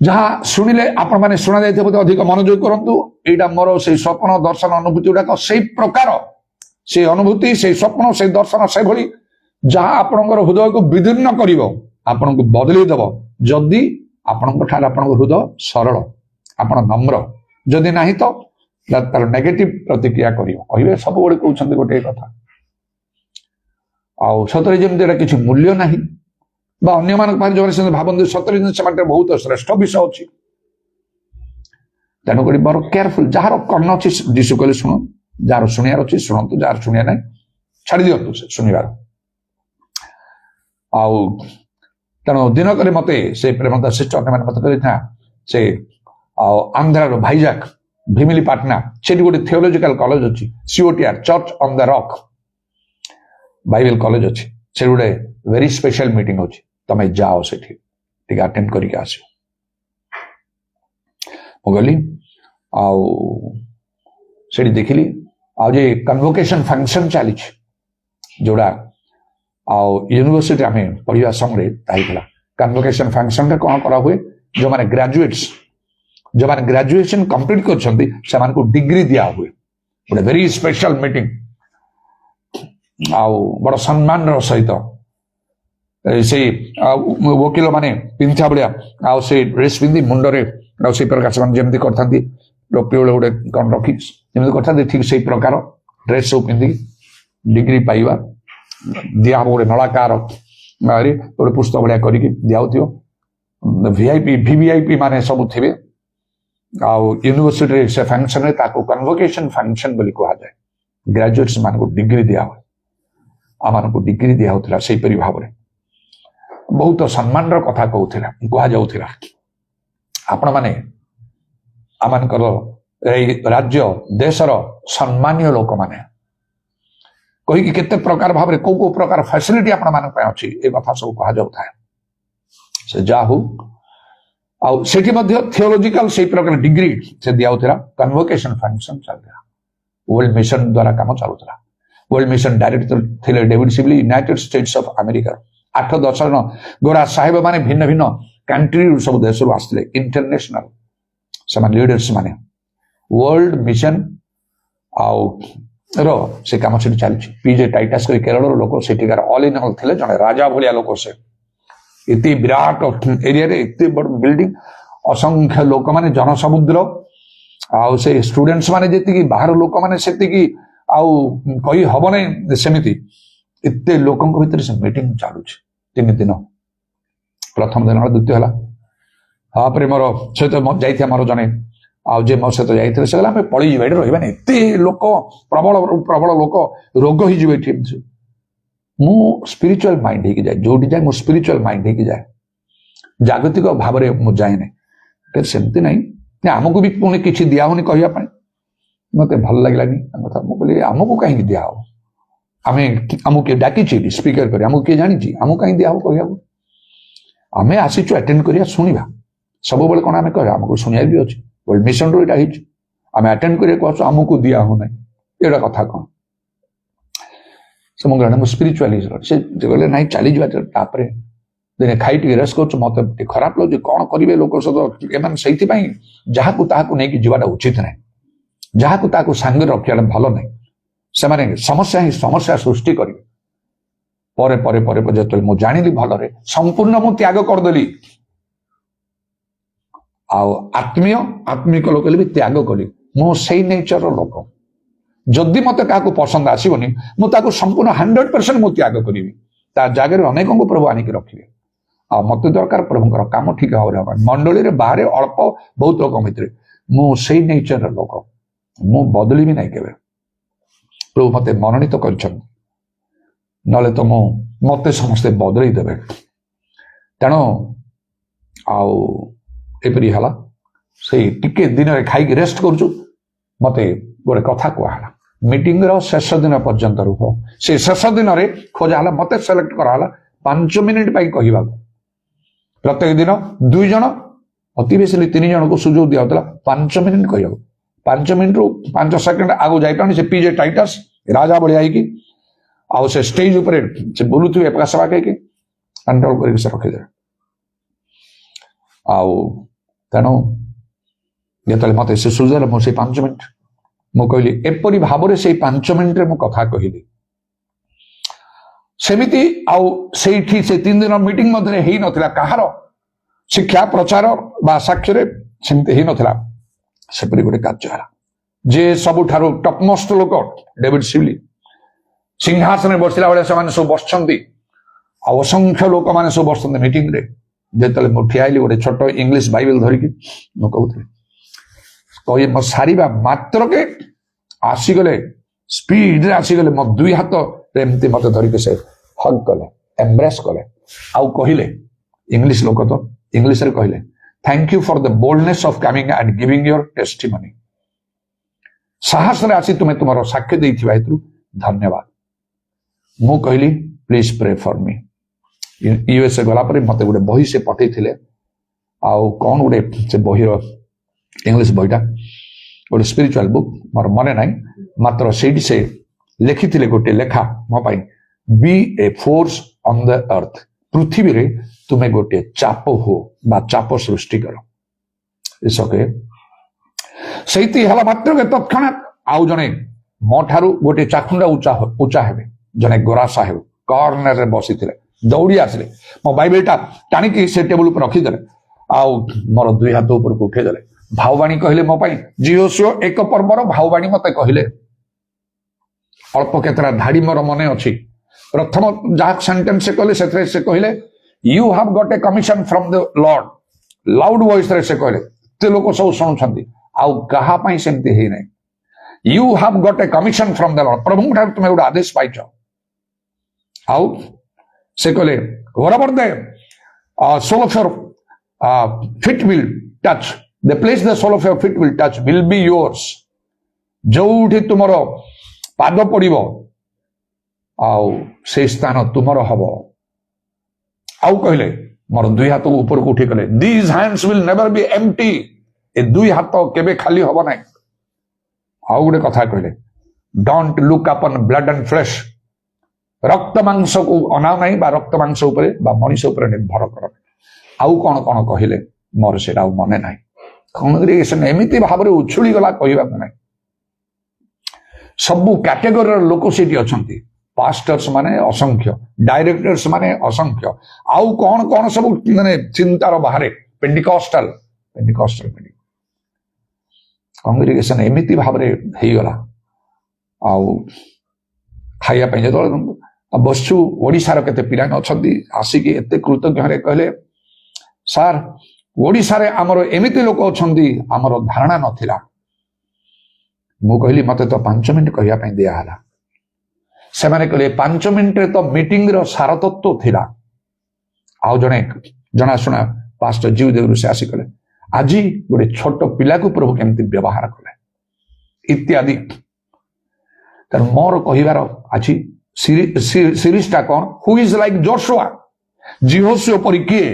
ଯାହା ଶୁଣିଲେ ଆପଣମାନେ ଶୁଣା ଯାଇଥିବ ବୋଧେ, ଅଧିକ ମନୋଯୋଗ କରନ୍ତୁ। ଏଇଟା ମୋର ସେଇ ସ୍ୱପ୍ନ ଦର୍ଶନ ଅନୁଭୂତି ଗୁଡାକ ସେଇ ପ୍ରକାର, ସେଇ ଅନୁଭୂତି, ସେଇ ସ୍ୱପ୍ନ, ସେଇ ଦର୍ଶନ ସେଭଳି, ଯାହା ଆପଣଙ୍କର ହୃଦୟକୁ ବିଦୀର୍ଣ୍ଣ କରିବ, ଆପଣଙ୍କୁ ବଦଳେଇ ଦେବ, ଯଦି ଆପଣଙ୍କ ଠାରେ ଆପଣଙ୍କ ହୃଦୟ ସରଳ, ଆପଣ ନମ୍ର। ଯଦି ନାହିଁ ତ ତାର ନେଗେଟିଭ ପ୍ରତିକ୍ରିୟା କରିବ, କହିବେ ସବୁବେଳେ କହୁଛନ୍ତି ଗୋଟିଏ କଥା, ଆଉ ସତରେ ଯେମିତି ଏଟା କିଛି ମୂଲ୍ୟ ନାହିଁ, ବା ଅନ୍ୟମାନଙ୍କ ପାଖରେ ଯେଉଁମାନେ ସେମିତି ଭାବନ୍ତି ସତରେ ସେମାନେ ବହୁତ ଶ୍ରେଷ୍ଠ ବିଷୟ ଅଛି। ତେଣୁକରି ବଡ଼ କେୟାରଫୁଲ। ଯାହାର କର୍ଣ୍ଣ ଅଛି ଯୀଶୁ କହିଲେ ଶୁଣ, ଯାହାର ଶୁଣିବାର ଅଛି ଶୁଣନ୍ତୁ, ଯାହାର ଶୁଣିବା ନାହିଁ ଛାଡି ଦିଅନ୍ତୁ ସେ ଶୁଣିବାର। ଆଉ ତେଣୁ ଦିନକରେ ମତେ ସେ ପ୍ରେମତା ସିଷ୍ଟର ମାନେ ମତେ କହିଲେ ସେ ଆଉ ଆନ୍ଧ୍ରାର ଭାଇଜାକ ଭୀମିଲିପାଟନା, ସେଠି ଗୋଟେ ଥିଓଲୋଜିକାଲ କଲେଜ ଅଛି, COTR, church on the rock Bible college ଅଛି। ସେଠି ଗୋଟେ ଭେରି ସ୍ପେଶାଲ ମିଟିଂ ଅଛି, ତମେ ଯାଅ ସେଠି ଟିକେ ଆଟେଣ୍ଡ କରିକି ଆସିବ। ମୁଁ ଗଲି, ଆଉ ସେଠି ଦେଖିଲି ଆଉ ଯେ କନଭୋକେସନ ଫଙ୍କସନ ଚାଲିଛି, ଯୋଉଟା ଆଉ ୟୁନିଭର୍ସିଟି ଆମେ ପଢିବା ସମୟରେ ହେଇଥିଲା। କନଭୋକେସନ ଫଙ୍କସନରେ କଣ କରା ହୁଏ, ଯୋଉମାନେ ଗ୍ରାଜୁଏଟ୍ସ, ଯୋଉମାନେ ଗ୍ରାଜୁଏସନ କମ୍ପ୍ଲିଟ କରିଛନ୍ତି ସେମାନଙ୍କୁ ଡିଗ୍ରୀ ଦିଆ ହୁଏ। ଗୋଟେ ଭେରି ସ୍ପେଶାଲ ମିଟିଂ, ଆଉ ବଡ ସମ୍ମାନର ସହିତ ସେଇ ଓକିଲ ମାନେ ପିନ୍ଧିବା ଭଳିଆ, ଆଉ ସେଇ ଡ୍ରେସ୍ ପିନ୍ଧି ମୁଣ୍ଡରେ ଆଉ ସେଇ ପ୍ରକାର ସେମାନେ ଯେମିତି କରିଥାନ୍ତି, ଟୋପି ଗୋଟେ କଣ ରଖି ଯେମିତି କରିଥାନ୍ତି, ଠିକ ସେଇ ପ୍ରକାର ଡ୍ରେସ୍ ସବୁ ପିନ୍ଧିକି ଡିଗ୍ରୀ ପାଇବା ଦିଆହବ। ଗୋଟେ ନଳାକାର ଗୋଟେ ପୁସ୍ତକ ଭଳିଆ କରିକି ଦିଆହଉଥିବ। VVIP ମାନେ ସବୁ ଥିବେ। ଆଉ ୟୁନିଭର୍ସିଟିରେ ସେ ଫଙ୍କସନରେ ତାକୁ କନଭୋକେସନ ଫଙ୍କସନ ବୋଲି କୁହାଯାଏ। ଗ୍ରାଜୁଏଟ୍ସ ମାନଙ୍କୁ ଡିଗ୍ରୀ ଦିଆ ହୁଏ, ଆମମାନଙ୍କୁ ଡିଗ୍ରୀ ଦିଆ ହଉଥିଲା ସେଇପରି ଭାବରେ। ବହୁତ ସମ୍ମାନର କଥା କୁହାଯାଉଥିଲା। ଆପଣମାନେ ଆମମାନଙ୍କର ଏଇ ରାଜ୍ୟ ଦେଶର ସମ୍ମାନୀୟ ଲୋକମାନେ କହିକି କେତେ ପ୍ରକାର ଭାବରେ କୋଉ କୋଉ ପ୍ରକାର ଫ୍ୟାସିଲିଟି ଆପଣମାନଙ୍କ ପାଇଁ ଅଛି, ଏ କଥା ସବୁ କୁହାଯାଉଥାଏ। ସେ ଯାହା ହଉ, ଆଉ ସେଠି ମଧ୍ୟ ଥିଓଲୋଜିକାଲ ସେଇ ପ୍ରକାର ଡିଗ୍ରୀ ସେ ଦିଆଉଥିଲା। କନଭୋକେସନ ଫଙ୍କସନ ଚାଲିଥିଲା, ୱାର୍ଲଡ ମିଶନ ଦ୍ୱାରା କାମ ଚାଲୁଥିଲା। ୱାର୍ଲଡ ମିଶନ ଡାଇରେକ୍ଟର ଥିଲେ David Sibley, united states of ଆମେରିକାର। 8-10 ଜଣ ଗୋରା ସାହେବ ମାନେ ଭିନ୍ନ ଭିନ୍ନ କଣ୍ଟ୍ରିରୁ ସବୁ ଦେଶରୁ ଆସିଥିଲେ, ଇଣ୍ଟରନ୍ୟାସନାଲ ସେମାନେ ଲିଡର୍ସ ମାନେ। ୱାର୍ଲଡ ମିଶନ ଆଉ ର ସେ କାମ ସେଠି ଚାଲିଛି। PJ ଟାଇଟାସ କରି କେରଳର ଲୋକ, ସେଠିକାର ଅଲ ଇନ୍ ଅଲ୍ ଥିଲେ, ଜଣେ ରାଜା ଭଳିଆ ଲୋକ। ସେ ଏତେ ବିରାଟ ଏରିଆରେ ଏତେ ବଡ ବିଲ୍ଡିଂ, ଅସଂଖ୍ୟ ଲୋକମାନେ, ଜନସମୁଦ୍ର, ଆଉ ସେ ଷ୍ଟୁଡେଣ୍ଟସ ମାନେ ଯେତିକି, ବାହାର ଲୋକମାନେ ସେତିକି, ଆଉ କହି ହବ ନାହିଁ ସେମିତି। ଏତେ ଲୋକଙ୍କ ଭିତରେ ସେ ମିଟିଂ ଚାଲୁଛି 3 ଦିନ। ପ୍ରଥମ ଦିନ ହେଲା, ଦ୍ୱିତୀୟ ହେଲା। ତାପରେ ମୋର ସହିତ ଯାଇଥିବା ମୋର ଜଣେ ଆଉ ଯେ ମୋ ସହିତ ଯାଇଥିଲେ, ସେ କହିଲା ଆମେ ପଳେଇଯିବା, ଏଠି ରହିବାନି, ଏତେ ଲୋକ, ପ୍ରବଳ ଲୋକ, ରୋଗ ହେଇଯିବ ଏଠି। ମୁଁ ସ୍ପିରିଚୁଆଲ ମାଇଣ୍ଡ ହେଇକି ଯାଏ, ଯୋଉଠି ଯାଏ ମୁଁ ସ୍ପିରିଚୁଆଲ ମାଇଣ୍ଡ ହେଇକି ଯାଏ, ଜାଗତିକ ଭାବରେ ମୁଁ ଯାଏନି। ସେମିତି ନାହିଁ, ଆମକୁ ବି ପୁଣି କିଛି ଦିଆ ହଉନି କହିବା ପାଇଁ, ମତେ ଭଲ ଲାଗିଲାନି କଥା। ମୁଁ କହିଲି ଆମକୁ କାହିଁକି ଦିଆହବ, ଆମକୁ କିଏ ଡାକିଛି ସ୍ପିକର କରି, ଆମକୁ କିଏ ଜାଣିଛି, ଆମକୁ କାହିଁକି ଦିଆହବ କହିବାକୁ? ଆମେ ଆସିଛୁ ଆଟେଣ୍ଡ କରିବା, ଶୁଣିବା। ସବୁବେଳେ କଣ ଆମେ କହିବା, ଆମକୁ ଶୁଣିବାର ବି ଅଛି। ୱାର୍ଲଡ ମିଶନରୁ ଏଇଟା ହେଇଛି, ଆମେ ଆଟେଣ୍ଡ କରିବାକୁ ଆସୁ, ଆମକୁ ଦିଆ ହଉନାହିଁ, ଏଇଟା କଥା କଣ? ସେ ମୁଁ ସ୍ପିରିଚୁଆଲି ସେ କହିଲେ ନାଇଁ ଚାଲିଯିବା। ତାପରେ ଦିନେ ଖାଇ ଟିକେ ରେଷ୍ଟ କରୁଛୁ, ମତେ ଟିକେ ଖରାପ ଲାଗୁଛି, କଣ କରିବେ ଲୋକ ସହିତ ଏମାନେ। ସେଇଥିପାଇଁ ଯାହାକୁ ତାହାକୁ ନେଇକି ଯିବାଟା ଉଚିତ ନାହିଁ, ଯାହାକୁ ତାହାକୁ ସାଙ୍ଗରେ ରଖିବାଟା ଭଲ ନାହିଁ। ସେମାନେ ସମସ୍ୟା ସୃଷ୍ଟି କରିବେ। ପରେ ପରେ ପରେ ଯେତେବେଳେ ମୁଁ ଜାଣିଲି ଭଲରେ, ସମ୍ପୂର୍ଣ୍ଣ ମୁଁ ତ୍ୟାଗ କରିଦେଲି। ଆଉ ଆତ୍ମିକ ଲୋକ ବି ତ୍ୟାଗ କଲି। ମୁଁ ସେଇ ନେଚରର ଲୋକ। ଯଦି ମତେ କାହାକୁ ପସନ୍ଦ ଆସିବନି, ମୁଁ ତାକୁ ସମ୍ପୂର୍ଣ୍ଣ 100% ମୁଁ ତ୍ୟାଗ କରିବି। ତା ଜାଗାରେ ଅନେକଙ୍କୁ ପ୍ରଭୁ ଆଣିକି ରଖିବେ। ଆଉ ମତେ ଦରକାର ପ୍ରଭୁଙ୍କର କାମ ଠିକ ଭାବରେ ହବ। ମଣ୍ଡଳୀରେ ବାହାରେ ଅଳ୍ପ ବହୁତ ଲୋକ ଭିତରେ ମୁଁ ସେଇ ନେଚରର ଲୋକ, ମୁଁ ବଦଳିବି ନାହିଁ କେବେ। ପ୍ରଭୁ ମତେ ମନୋନୀତ କରିଛନ୍ତି, ନହେଲେ ତ ମତେ ସମସ୍ତେ ବଦଳେଇ ଦେବେ। ତେଣୁ ଆଉ ଏପରି ହେଲା। ସେଇ ଟିକେ ଦିନରେ ଖାଇକି ରେଷ୍ଟ କରୁଛୁ, ମତେ गोटे कथा कहला मीटिंग शेष दिन पर्यंत रुह से शेष दिन में खोजा मत सिलेक्ट कराला 5 मिनिट कहवा प्रत्येक दिन 2 जन अति बेसी 3 जन को सुजोग दिया 5 मिनिट कह 5 मिनिट रु 5 सेकंड आगो जापार से पीजे टाइटस राजा भाया आउ से स्टेज उपरे से बोलुवे एका सेवा कहीकि कंट्रोल करके से रखीदे आउ तेणु जो मत से सुझाला मुझे 5 मिनिट मु कहली एपरी भाव से 5 मिनिट में कथा कहली सेमिति आउ से 3 दिन मीटिंग मध्य ही नथिला कहार शिक्षा प्रचार बा साक्षर सेमती ही नथिला सेपरी गोटे कार्य है जे सबुठारु टपमोस्ट लोक डेविड सिवली सिंहासन बसिला बेले से सब बसछंती असंख्य लोक मैंने सब बसते मीटिंग रे जेतले मु ठियाइली गोटे छोट इंग्लिश बाइबल धरिकी मु कहूथि कही मो सारिबा मात्र के आसीगले स्पीड रे आसीगले मो 2 हाथ एमती मत धरिके से हग कले एम्ब्रेस कले आउ कहिले इंग्लिश लोक तो इंग्लिश रे कहिले thank you for the boldness of coming and giving your testimony साहस रे आसी तुमे तुमरो साक्ष्य देइथिबा हेतु धन्यवाद मु कहली please pray for me USA गला पर मत गोटे बही से पठे थिले आउ कौन गोटे से बही इंग्लिश बहीटा गोटे स्पिरिचुअल बुक मोर मने नाई मात्र सेठी से लिखी थिले गोटे लेखा मो पाई be a force on the earth पृथ्वी रे तुमे गोटे चाप हो बा चाप सृष्टि करो इसके सैती हला मात्र के तत्क्षणात आउ जने मो ठारू गोटे चाखुंडा ऊंचा हेबे जने गोरा साहेब कॉर्नर रे बसी थिले दौड़ी आसले मो बाइबलटा टाणिकी से टेबल पर रखीदे आउ मोर 2 हाथ ऊपर को उठेदे भाववाणी कहले मो पाई जियोसियो 1 पर्वर भाववाणी मते कहले अल्प केतरा धाड़ी मोर मने अछि प्रथम जहा सेंटेंस से कहले सेथरे से कहले you have got a commission from the Lord loud voice रे से कहले ते लोक सब सुनुछंती आउ कहा पाई सेमती हे नै you have got a commission from the lord प्रभु ठार तुमे उडा आदेश पाइछ आउ से कहले whatever the sole of your feet will touch the place the sole of your feet will touch will be yours जोठी तुमरो पाद पड़िबो आउ से स्थान तुमरो हबो आउ कहले मोर 2 हाथ ऊपर को उठी कहले these hands will never be empty ए 2 हाथ केबे खाली हबो नै आउ गोटे कथा कहले don't look upon blood and flesh रक्त मांस को अनाव नहीं बा रक्त मांस उपरे बा मनीष उपरे निर्भर कर आउ कौन कौन कहले मोर से मने ना कांग्रेगेशन एमती भाव में उछुली गला कहवा ना सबू कैटेगोरी लोक से पास्टर्स माने असंख्य डायरेक्टर्स माने असंख्य आउ कौन कौन सब माने चिंतार बाहर पेंटिकॉस्टल कांग्रेगेशन एमती भाव में हो गला आउ खाइबा जो बसु ओडिशार केते पिला अछंती आसिकी एते कृतज्ञ कहले सार ओडिशा रे हमरो एमिति लोक अछंती हमरो धारणा नथिला मु कहली मते तो 5 मिनिट कहया पई दिया हला से माने कहले 5 मिनिट रे तो मीटिंग रो सारतत्व थिला आउ जने जना सुना पास्टर जीव देवरु से आसी कहले आजी गोटे छोट पिला को प्रभु केमति व्यवहार कले इत्यादि तर मोर कहिवार अछि सीरीजटा कौन हु इज लाइक जोशुआ जिहोशुआ परि किए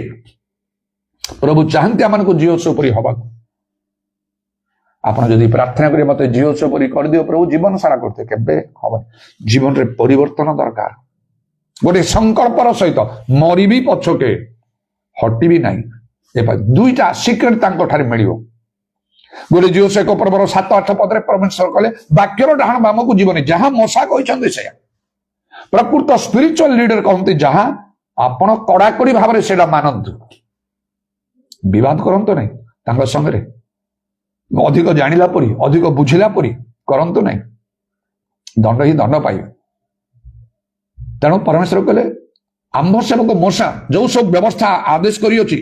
प्रभु चाहते आम को जिहोशुआ परि हवा आपन जदि प्रार्थना करी मते जिहोशुआ परि कर दियो प्रभु जीवन सारा करते केबे हबन जीवन रे परिवर्तन दरकार गोटे संकल्पर सहित मरी भी पछके हटी भी नहीं ए 2टा सीक्रेट तांको ठारे मिलियो गोटे जिहोशुआ को पर्वर 7-8 पद रे परमेश्वर कहले वाक्यर डाहण बाम को जीवन जहां मशा कहछन्ते से प्रकृत स्पिरिचुअल लीडर कहते जहां आपण कड़ाकड़ी भाव से मानतु विवाद करंतु नहीं तांको संगे अधिक जानिला परी अधिक बुझिला परी करंतु नहीं दंड ही दंड पाइबे तेणु परमेश्वर कहले आंभ सेवक मोसा जो सब व्यवस्था आदेश करियोछि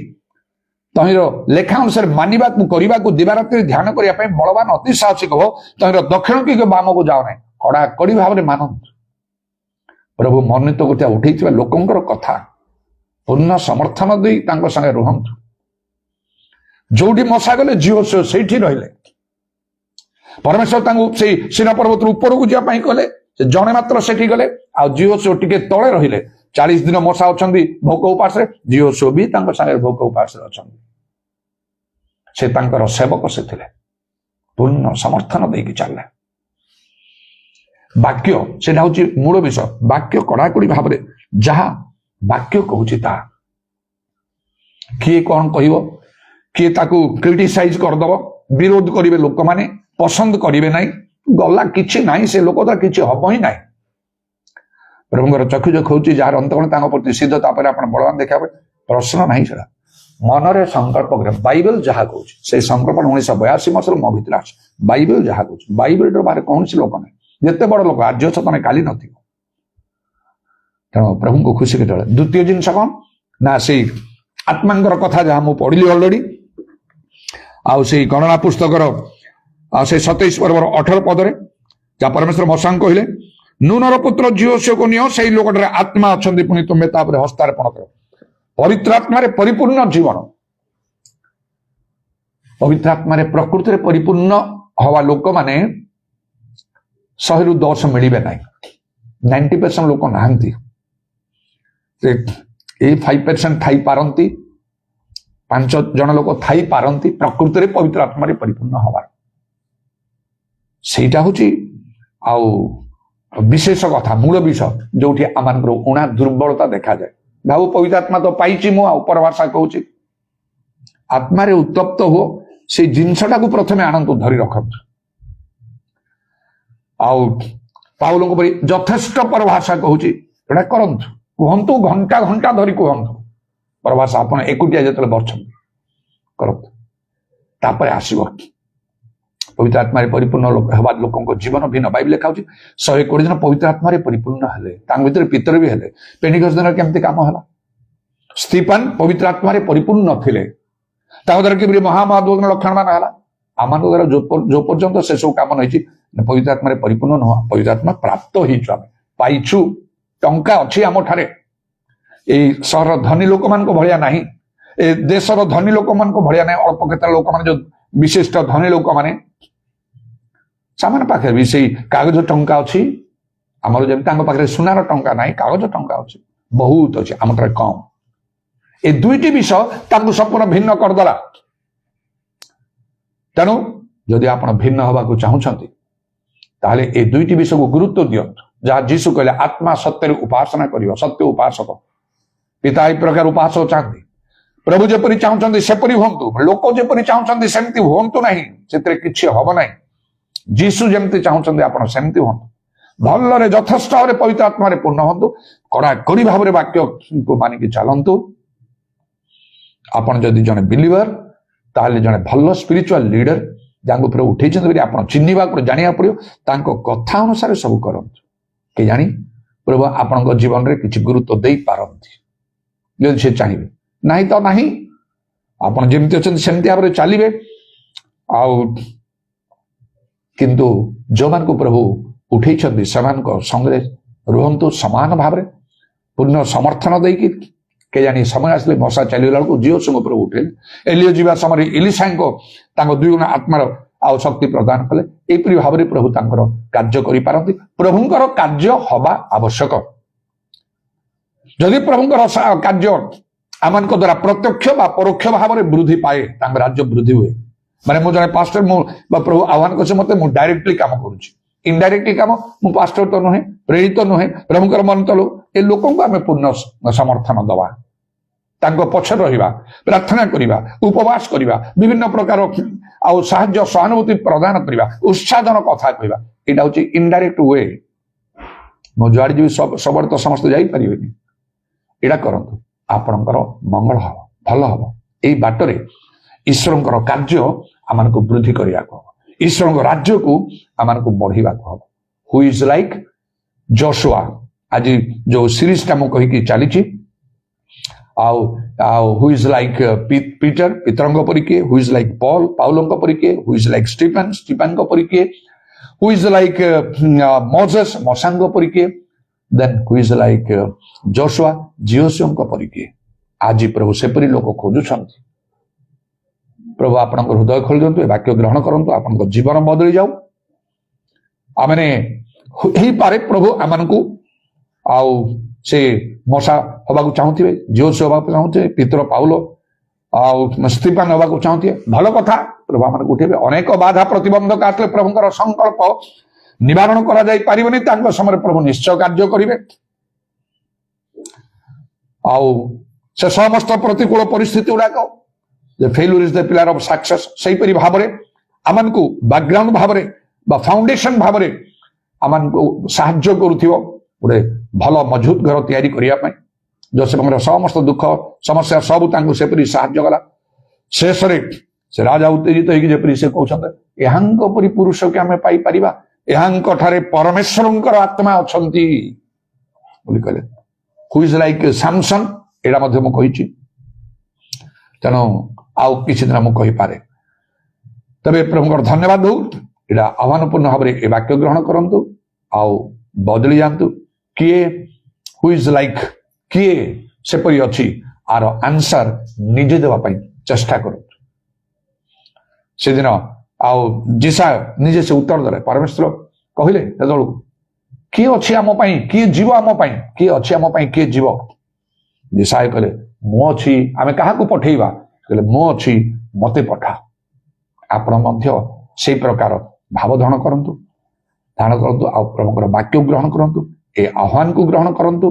तहिर लेखा अनुसार मानिबा को करबा को दिवारात्रि ध्यान करिया पय बलवान अति साहसिक हो तहिर दक्षिण की बाम को जाओ नहीं कड़ाकड़ी भाव में मानतु प्रभु मनोनीत गोटिया उठे लोकंकर कथा पूर्ण समर्थन दे संगे रुहतु जोटी मशा गले जीवोत्सव से रहिले परमेश्वर से सीना पर्वत ऊपर को जावाई कले जड़े मात्र सेठी गले आहोशो टिके तले रहिले 40 दिन मशा अच्छा भोक उपास जीहोशो भी सागे भोक उपास अच्छा से सेवक से थे पूर्ण समर्थन देकी चलले वाक्य से मूल विषय वाक्य कड़ाकड़ी भाव में जहा वाक्य कहूँ किए कौन कह किए क्रिटिसाइज करदब विरोध करेंगे लोक मैंने पसंद करेंगे ना गला कि ना से लोक तो किसी हम ही ना प्रभुंर चक्षु जो खोजी जार अंतगण प्रति सिद्धता बलवान देखा प्रश्न ना से मनरे संकल्प बाइबल जहाँ कह से संकल्प 1982 मसीह मो भर आस बाइबल जहाँ कह बाइबल बाहर कौन लोक ना जिते बड़ लोक आज तमें काली न तेणु प्रभु को खुशी के द्वितीय जिनस कौन ना से आत्मांकर कथा जहाँ मुझे पढ़ी अलरेडी आउ से गणना पुस्तकर से 27 पर्वर 18 पदरे जहाँ परमेश्वर मशा कहले नूनर पुत्र जीहोशो को नियो से लोकटे आत्मा अच्छा पुणी तुम्हें हस्तार्पण कर पवित्र आत्मा परिपूर्ण जीवन पवित्र आत्मा प्रकृति परिपूर्ण हवा लोक माने 100 ରୁ 10 मिलवे ना 90% लोक नहांती 5% थाई पारंती 5 जन लोक थाई पारंती प्रकृति पवित्र आत्मा परिपूर्ण हवा सेटा होची आउ विशेष कथा मूल विषय जो आम उणा दुर्बलता देखा जाए भाव पवित्र आत्मा तो पाई मु परभाषा कहूँ आत्मा उत्तप्त हो से जिनसटा को प्रथम आणतु धरी रखतु आउ पाउल को यथेष्ट परभाषा कहूँ करंतु कहतु घंटा घंटा धरी कहतु परभाषा आप एकुटिया जो बर्छन करतु आसव पवित्र आत्मा परिपूर्ण लोक जीवन भिन्न बाइबल लिखा 120 दिन पवित्र आत्मा परिपूर्ण हेले भीतर पितर भी हेले पेनिकस दिन केमती काम है स्टीफन पवित्र आत्मा परिपूर्ण थे द्वारा कि महामहादुग्न लक्षण मान है आम द्वारा जो पर्यंत से सब कम नहीं पवित्र आत्मा परिपूर्ण नुह पवित्र आत्मा प्राप्त हो पाइछु टंका अच्छी आम ठारे सहर धनी लोक मान भाया ना देशर धनी लोक मान भाया ना अल्प क्षेत्र लोक मान जो विशिष्ट धनी लोक मैंने सामान पाखे भी से कागज टंका अच्छी आमर जमी पाखे सुनार टंका ना कागज टंका अच्छी बहुत अच्छी आम ठारे कम ए दुईटी विषय संपूर्ण भिन्न करदेला तेणु जदि आप भिन्न हवा को चाहते ताहले ए दुईटी विषय को गुरुत्व दियंतु जहाँ जीशु कहले आत्मा सत्य उपासना करियो सत्य उपासक पिता ए प्रकार उपासक चाहती प्रभु जेपरी चाहते सेपरी हूँ लोक जेपरी चाहते सेमती हूँ ना से किसी हम ना जीशु जमती चाहते आप सेमती हूँ भल्ले यथेष्ट भाव पवित्र आत्मा पूर्ण हूँ कड़ाकड़ी भाव में वाक्य को मानिक चलतु आपड़ जदि जड़े बिलीवर ताहले जड़े भल स्पिरिचुअल लीडर जहाँ पूरा उठे आप चिन्हवा जाना पड़ो कथा अनुसार सब करतु के जानी प्रभु आपण जीवन में किसी गुरुत्व दे पारती जदि से चाहिए नहीं तो नहीं आप जमती अच्छा सेमती भाव में चलिए किंतु जो मान को प्रभु उठे संगे रुहतु समान भाव में पूर्ण समर्थन देकी के जानी समय आसले मशा चलगला को जीहोशो प्रभु उठे एलियो जीवा समय एलिशा को दुईगुण आत्मार आउ शक्ति प्रदान कले यहपरी भाव में प्रभु कार्य करि प्रभुंकर कार्य हवा आवश्यक जदि प्रभुंकर कार्य आम द्वारा प्रत्यक्ष परोक्ष भाव में वृद्धि पाए राज्य वृद्धि हुए माने मुझे पास्टर प्रभु आह्वान कर मत डायरेक्टली काम करुच्ची इनडायरेक्टली काम मु पास्टर तो नुहे प्रेरित तो नुहे प्रभुंकर मन तो ए लोक आम पूर्ण समर्थन दवा पक्ष रहा प्रार्थना करवा उपवास करवा विभिन्न प्रकार साहाय्य सहानुभूति प्रदान करवा उत्साहजनक कथा कहवा यहाँ हूँ इनडायरेक्ट वे मो जुआड़ जी सब तो समस्त जापर यहाँ करतु आपणकर मंगल हम भल हम यही बाटर ईश्वर कार्य आम को वृद्धि करने को ईश्वर राज्य को आम को बढ़ा हम हु इज लाइक जोशुआ आज जो सीरीज टा मुझे चली हु इज लाइक पीटर पितरंग परिके हु इज लाइक पॉल पाउलंग परिके हु इज लाइक स्टीफन परिके हु इज लाइक मोजेस मशांग परिके then who is like Joshua जीहोशो परिके आज प्रभु सेपरी लोक खोजुंट प्रभु आपन हृदय खोल दिंतु वाक्य ग्रहण करंतु आपन जीवन बदली जाऊ आमने ही पारे प्रभु आमन को आउ से मशा हवा को चाहूथिबे जोश हवा को चाहूथिबे पितर पाउलो आउ स्टीफन हवा को चाहूथिबे भलो कथा प्रभु आमन को उठेबे अनेक बाधा प्रतिबंधक आतले प्रभुଙ୍କର संकल्प निवारण करा जाई परिबनी तांको समय प्रभु निश्चय कार्य करिवे आउ से समस्त प्रतिकूल परिस्थिति गुड़ाक जे failure is the pillar of success सही परि भाबरे आमन को बैकग्राउंड भाबरे बा फाउंडेशन भाबरे आमन को सहाय्य करूथिबो गोटे भल मजबूत घर तैयारी करिया पय जोसेफଙ୍କର समस्त दुख समस्या सब तांको से परि सहाय्य कला शेष रे से राजा उत्तेजित होई जेपरि से कहउछन एहांक परि पुरुष के हमें पाई परिबा एहांक ठारे परमेश्वरଙ୍କର आत्मा अछंती बोली कहले हु इज लाइक सैमसन एडा मध्य मु कहिछि तेणु आउ किछि दिन मु कहि पारे तबे प्रभुଙ୍କର धन्यवाद हो एडा आह्वानपूर्ण भाव ए वाक्य ग्रहण करंतु आउ बदली जातु किए हु इज लाइक किए सेपरि अछि आर आंसर निजे देवा पई चेष्टा करंतु से दिन आउ जिसा निजे से उत्तर दे परमेश्वर कहले तेदलु किए अछि आम पई किए जीव आम पई किए अछि आम पई किए जीव जिसा कहले मो अछि आमे काहा को पठेइबा कहले मो अछि मते पठा आपण मध्य से प्रकार भाव धारण करंतु आ प्रभुଙ୍କର वाक्य ग्रहण करंतु ए आह्वान को ग्रहण करंतु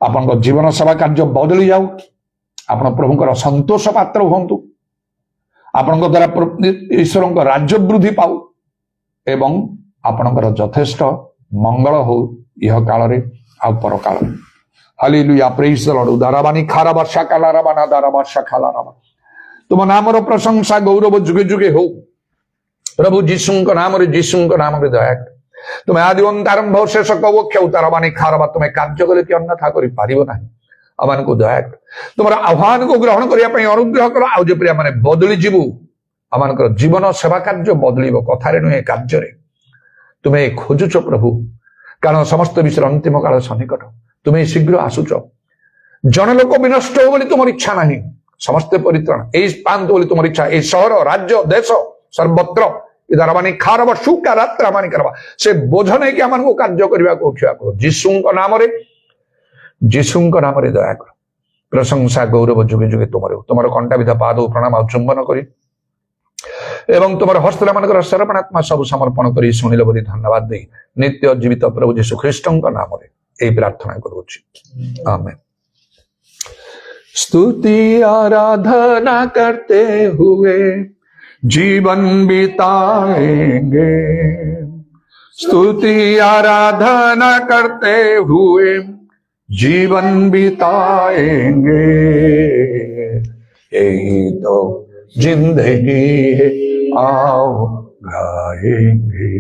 आपन जीवन सेवा कार्य बदली जाऊ आपण प्रभुଙ୍କର संतोष पात्र होंतु आपण द्वारा ईश्वर राज्य वृद्धि पाऊ एवं आपणकर यथेष्ट मंगल हो यह काल रे आ पर काल हालेलुया प्रेज द लॉर्ड उदाराबानी खारा वर्षा काला रबाना दारा वर्षा खाला रबा तुम नाम रो प्रशंसा गौरव जुगे जुगे हो प्रभु जीशुଙ୍କ नाम रे दया तुम आदि अंत आरंभ शेष कवक्ष उतारबानी खारबा तुम कार्य कले कि अन्यथा करि पारिबो नाही अमान को दया तुमरा आह्वान को ग्रहण करिया पई अनुग्रह कर आ जे प्रिया माने बदली जीवु अमान कर जीवन सेवा कार्य बदलिबो कथारे नुहे कार्य रे तुमे खोजुछ प्रभु कारण समस्त विषय अंतिम काल सन्निकट तुमे शीघ्र आसुछ जन लोक विनष्ट हो बोली तुमर इच्छा नाही समस्त परित्राण ए पांत बोली तुमर इच्छा ए शहर राज्य देश सर्वत्र इदारबानी खारबा सुका रात्रा मानी करबा से बोझ नहीं कि आमान को कार्य करबा को उठिया को जीशुଙ୍କ नाम रे दया कर प्रशंसा गौरव जुगे जुगे तुमर कंटा विधा पाद प्रणाम आ चुंबन करी एवं तुमर हस्तला मानकर सर्वणात्मा सब समर्पण करी सुनिल बोली धन्यवाद दे नित्य जीवित प्रभु यीशु ख्रीष्टଙ୍କ नाम रे ए प्रार्थना करूछि आमेन स्तुति आराधना करते हुए जीवन बिताएंगे स्तुति आराधना करते हुए जीवन बिताएंगे यही तो जिंदगी है आओ गाएंगे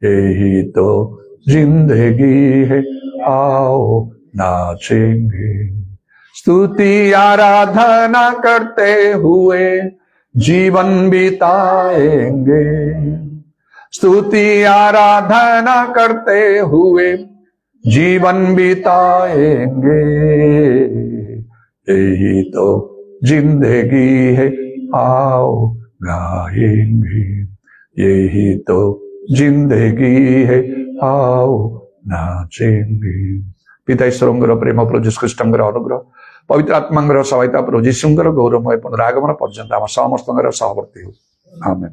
यही तो जिंदगी है आओ नाचेंगे स्तुति आराधना करते हुए जीवन बिताएंगे स्तुति आराधना करते हुए जीवन बिताएंगे यही तो जिंदगी है आओ गाएंगे यही तो जिंदगी है आओ नाचेंगे पिता ईश्वर प्रेम प्रभु यीशु ख्रीष्टଙ୍କର अनुग्रह पवित्र आत्माଙ୍କର सहायता प्रभु यीशुଙ୍କର गौरवमय पुनरागमन पर्यंत आम समस्त सहवर्ती हो आमेन।